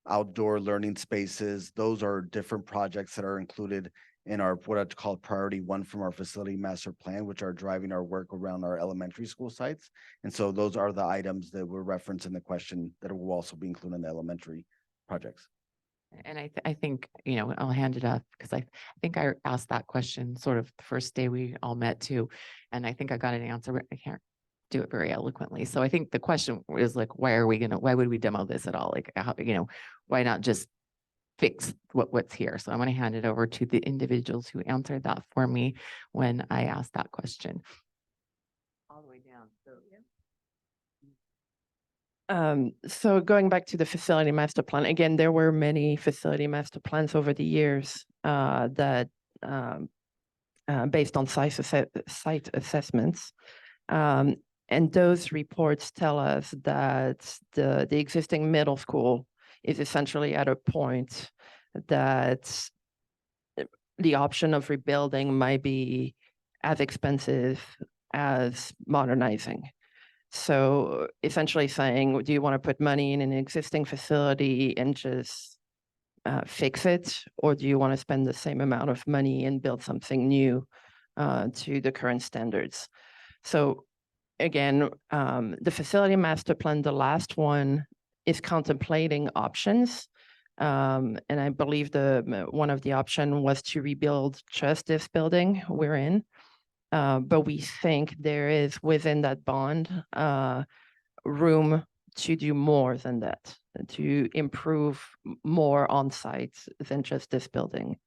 outdoor learning spaces. Those are different projects that are included in our what I call priority 1 from our facility master plan, which are driving our work around our elementary school sites. And so those are the items that were referenced in the question that will also be included in the elementary projects. And I think, I'll hand it off because I think I asked that question sort of the first day we all met too. And I think I got an answer, but I can't do it very eloquently. So I think the question is like, why would we demo this at all? Like, why not just fix what's here? So I'm going to hand it over to the individuals who answered that for me when I asked that question. All the way down. So, yeah. So going back to the facility master plan, again, there were many facility master plans over the years that based on site assessments. And those reports tell us that the existing middle school is essentially at a point that the option of rebuilding might be as expensive as modernizing. So essentially saying, do you want to put money in an existing facility and just fix it? Or do you want to spend the same amount of money and build something new to the current standards? So again, the facility master plan, the last one, is contemplating options. And I believe one of the option was to rebuild just this building we're in. But we think there is within that bond room to do more than that, to improve more on site than just this building.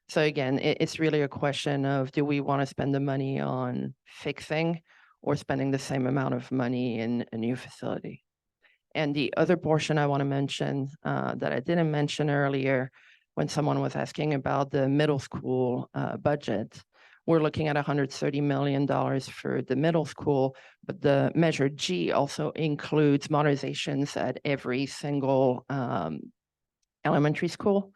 So again, it's really a question of, do we want to spend the money on fixing or spending the same amount of money in a new facility? And the other portion I want to mention that I didn't mention earlier, when someone was asking about the middle school budget, we're looking at $130 million for the middle school, but the Measure G also includes modernizations at every single elementary school,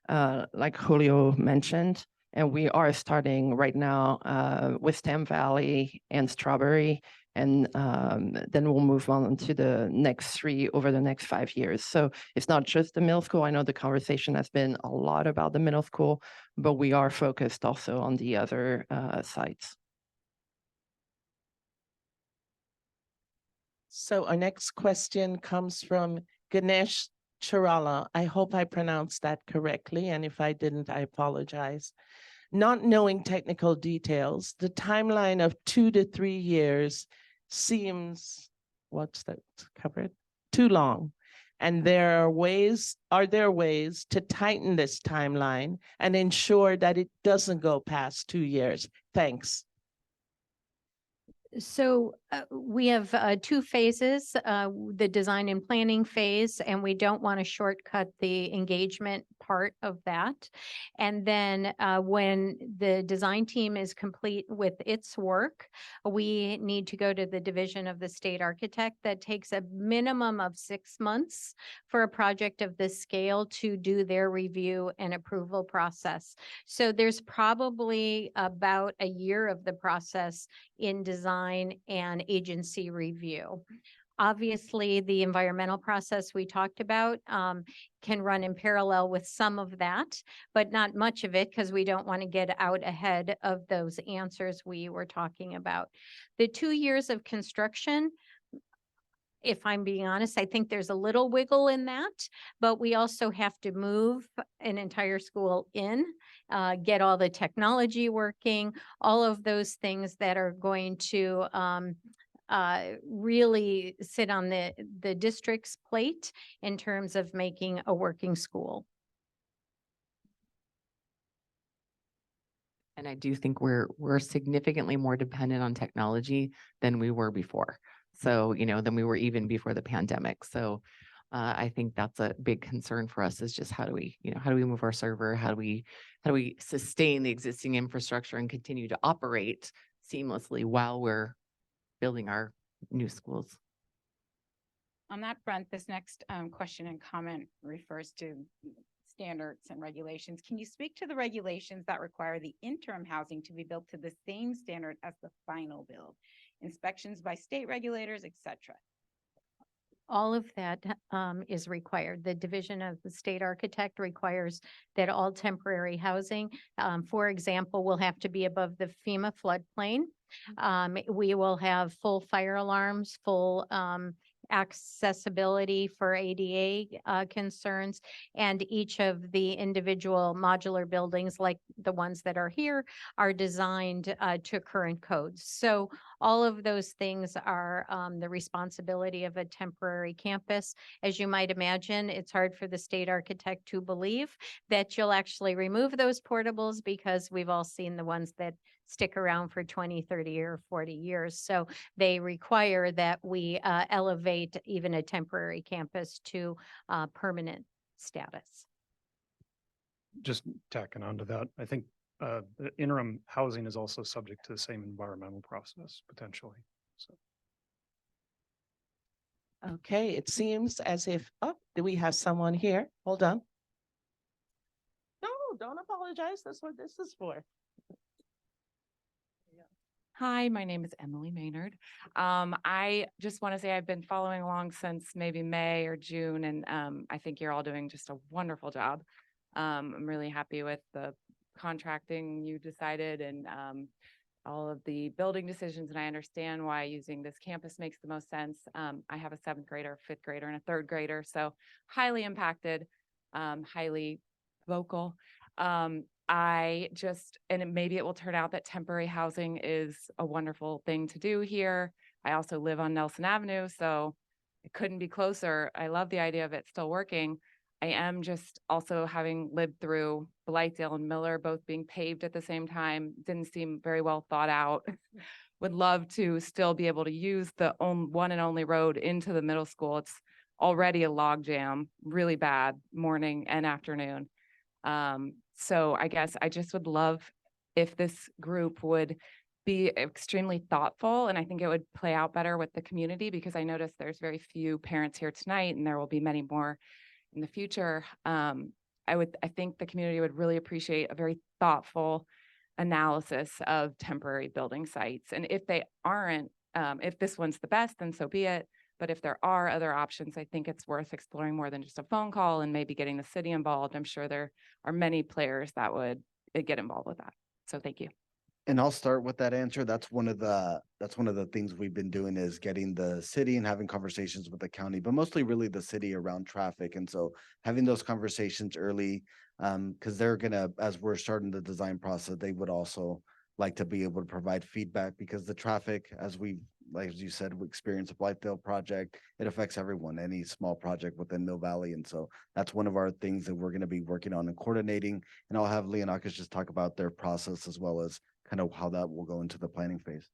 like Julio mentioned. And we are starting right now with Stem Valley and Strawberry, and then we'll move on to the next 3 over the next 5 years. So it's not just the middle school. I know the conversation has been a lot about the middle school, but we are focused also on the other sites. So our next question comes from Ganesh Chirala, I hope I pronounced that correctly, and if I didn't, I apologize. Not knowing technical details, the timeline of 2 to 3 years seems, what's that covered? Too long. And are there ways to tighten this timeline and ensure that it doesn't go past 2 years? Thanks. So we have two phases, the design and planning phase, and we don't want to shortcut the engagement part of that. And then when the design team is complete with its work, we need to go to the division of the state architect. That takes a minimum of 6 months for a project of this scale to do their review and approval process. So there's probably about a year of the process in design and agency review. Obviously, the environmental process we talked about can run in parallel with some of that, but not much of it because we don't want to get out ahead of those answers we were talking about. The 2 years of construction, if I'm being honest, I think there's a little wiggle in that, but we also have to move an entire school in, get all the technology working, all of those things that are going to really sit on the district's plate in terms of making a working school. And I do think we're significantly more dependent on technology than we were before. So, than we were even before the pandemic. So I think that's a big concern for us, is just how do we move our server? How do we sustain the existing infrastructure and continue to operate seamlessly while we're building our new schools? On that front, this next question and comment refers to standards and regulations. Can you speak to the regulations that require the interim housing to be built to the same standard as the final build? Inspections by state regulators, et cetera. All of that is required. The division of the state architect requires that all temporary housing, for example, will have to be above the FEMA floodplain. We will have full fire alarms, full accessibility for ADA concerns, and each of the individual modular buildings, like the ones that are here, are designed to current codes. So all of those things are the responsibility of a temporary campus. As you might imagine, it's hard for the state architect to believe that you'll actually remove those portables, because we've all seen the ones that stick around for 20, 30, or 40 years. So they require that we elevate even a temporary campus to permanent status. Just tacking onto that, I think the interim housing is also subject to the same environmental process potentially. So Okay, it seems as if, do we have someone here? Hold on. No, don't apologize. That's what this is for. Hi, my name is Emily Maynard. I just want to say I've been following along since maybe May or June, and I think you're all doing just a wonderful job. I'm really happy with the contracting you decided and all of the building decisions, and I understand why using this campus makes the most sense. I have a 7th grader, 5th grader, and a 3rd grader, so highly impacted, highly vocal. Maybe it will turn out that temporary housing is a wonderful thing to do here. I also live on Nelson Avenue, so it couldn't be closer. I love the idea of it still working. I am just also, having lived through Blythedale and Miller both being paved at the same time, didn't seem very well thought out. Would love to still be able to use the one and only road into the middle school. It's already a log jam, really bad morning and afternoon. So I guess I just would love if this group would be extremely thoughtful, and I think it would play out better with the community, because I noticed there's very few parents here tonight, and there will be many more in the future. I think the community would really appreciate a very thoughtful analysis of temporary building sites. And if they aren't, if this one's the best, then so be it. But if there are other options, I think it's worth exploring more than just a phone call and maybe getting the city involved. I'm sure there are many players that would get involved with that. So thank you. And I'll start with that answer. That's one of the things we've been doing is getting the city and having conversations with the county, but mostly really the city around traffic. And so having those conversations early, because they're gonna, as we're starting the design process, they would also like to be able to provide feedback because the traffic, like as you said, we experienced a Blythedale project, it affects everyone, any small project within Mill Valley. And so that's one of our things that we're gonna be working on and coordinating. And I'll have Leonakis just talk about their process as well as kind of how that will go into the planning phase.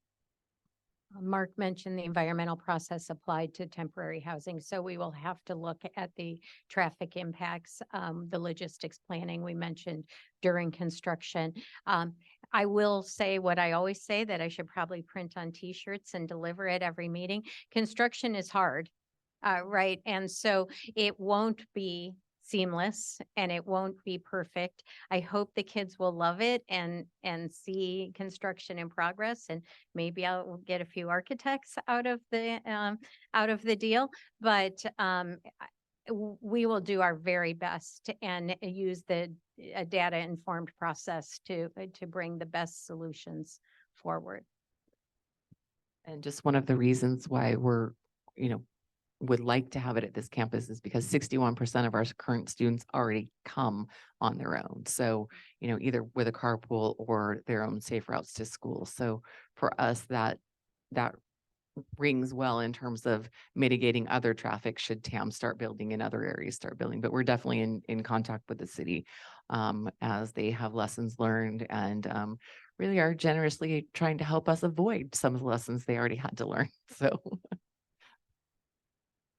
Mark mentioned the environmental process applied to temporary housing, so we will have to look at the traffic impacts, the logistics planning we mentioned during construction. I will say what I always say, that I should probably print on T-shirts and deliver at every meeting. Construction is hard, right? And so it won't be seamless and it won't be perfect. I hope the kids will love it and see construction in progress, and maybe I'll get a few architects out of the deal. But we will do our very best and use the data informed process to bring the best solutions forward. And just one of the reasons why we're, would like to have it at this campus is because 61% of our current students already come on their own. So, either with a carpool or their own safe routes to school. So for us, that rings well in terms of mitigating other traffic should TAM start building and other areas start building. But we're definitely in contact with the city as they have lessons learned and really are generously trying to help us avoid some of the lessons they already had to learn.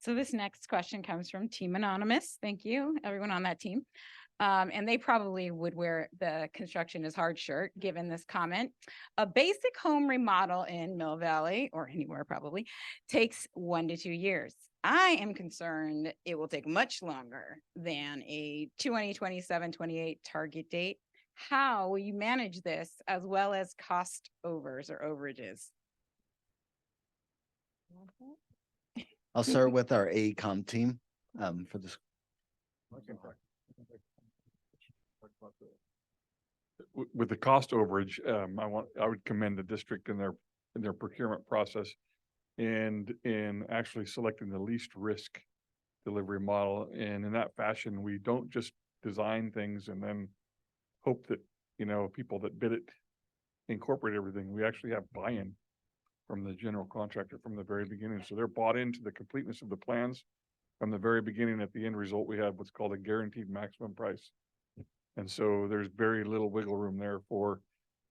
So this next question comes from Team Anonymous. Thank you, everyone on that team. And they probably would wear the construction is hard shirt, given this comment. A basic home remodel in Mill Valley, or anywhere probably, takes 1 to 2 years. I am concerned it will take much longer than a 2027-28 target date. How will you manage this, as well as cost overs or overages? I'll start with our AECOM team for this. With the cost overage, I would commend the district in their procurement process and in actually selecting the least risk delivery model. And in that fashion, we don't just design things and then hope that, people that bid it incorporate everything. We actually have buy-in from the general contractor from the very beginning. So they're bought into the completeness of the plans from the very beginning. At the end result, we have what's called a guaranteed maximum price. And so there's very little wiggle room there for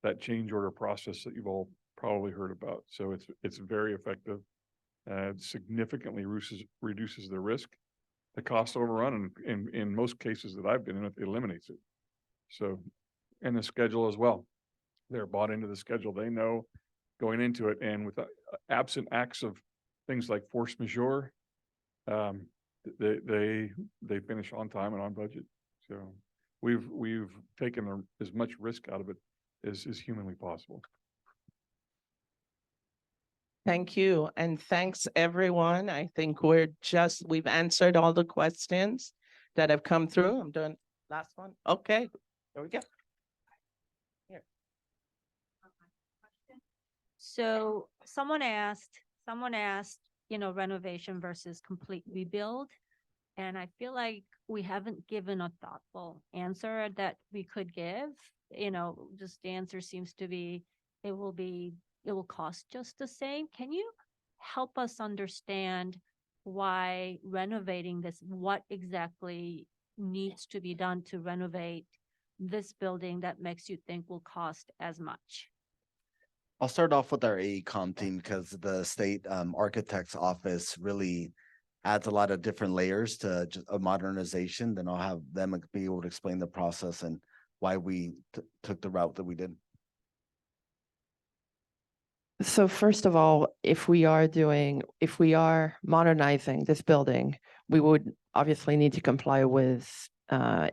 that change order process that you've all probably heard about. So it's very effective. Significantly reduces the risk. The cost overrun, and in most cases that I've been in, it eliminates it. So, and the schedule as well. They're bought into the schedule. They know going into it, and with absent acts of things like force majeure, they finish on time and on budget. So we've taken as much risk out of it as is humanly possible. Thank you. And thanks, everyone. I think we've answered all the questions that have come through. I'm doing last one. Okay, there we go. So someone asked, renovation versus complete rebuild. And I feel like we haven't given a thoughtful answer that we could give. Just the answer seems to be, it will cost just the same. Can you help us understand why renovating this, what exactly needs to be done to renovate this building that makes you think will cost as much? I'll start off with our AECOM team because the state architect's office really adds a lot of different layers to just a modernization. Then I'll have them be able to explain the process and why we took the route that we did. So first of all, if we are modernizing this building, we would obviously need to comply with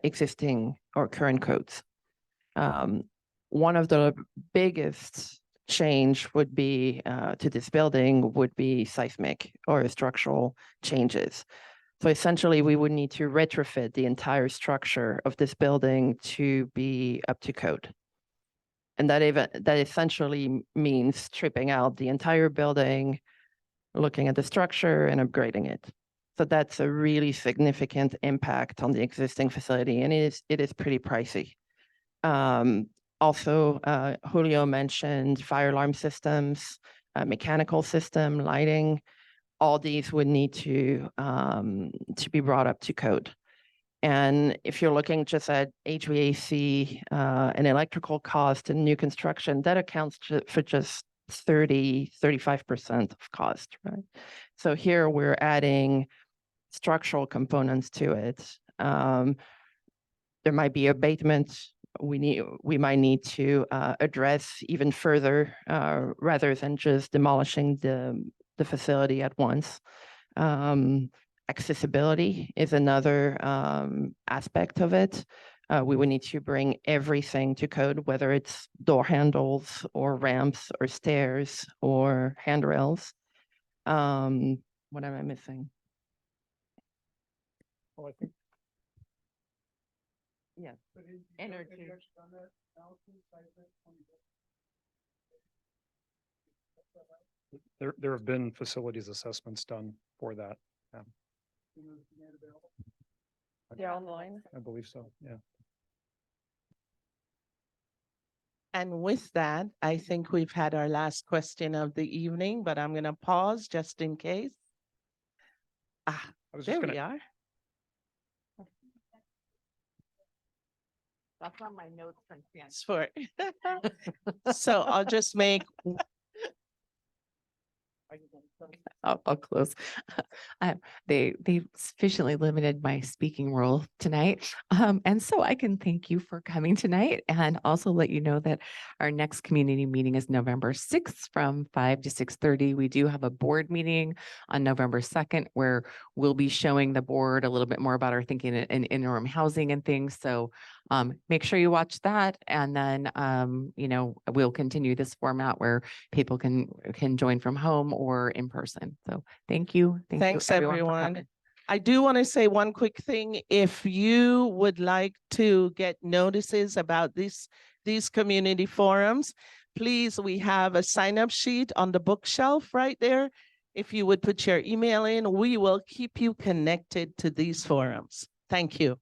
existing or current codes. One of the biggest change would be to this building would be seismic or structural changes. So essentially, we would need to retrofit the entire structure of this building to be up to code. And that essentially means stripping out the entire building, looking at the structure and upgrading it. So that's a really significant impact on the existing facility, and it is pretty pricey. Also, Julio mentioned fire alarm systems, mechanical system, lighting. All these would need to be brought up to code. And if you're looking just at HVAC and electrical cost and new construction, that accounts for just 35% of cost, right? So here we're adding structural components to it. There might be abatement. We might need to address even further rather than just demolishing the facility at once. Accessibility is another aspect of it. We would need to bring everything to code, whether it's door handles or ramps or stairs or handrails. What am I missing? Well, I think Yeah. Energy. there have been facilities assessments done for that. Yeah, online. I believe so, yeah. And with that, I think we've had our last question of the evening, but I'm gonna pause just in case. Ah, I was there just we gonna, are. That's on my notes from For So I'll just make, I'll close. They sufficiently limited my speaking role tonight. And so I can thank you for coming tonight and also let you know that our next community meeting is November 6th from 5 to 6:30. We do have a board meeting on November 2nd where we'll be showing the board a little bit more about our thinking in interim housing and things. So make sure you watch that. And then, we'll continue this format where people can join from home or in person. So thank you. Thank you thanks, for everyone. coming. I do want to say one quick thing. If you would like to get notices about these community forums, please, we have a sign-up sheet on the bookshelf right there. If you would put your email in, we will keep you connected to these forums. Thank you.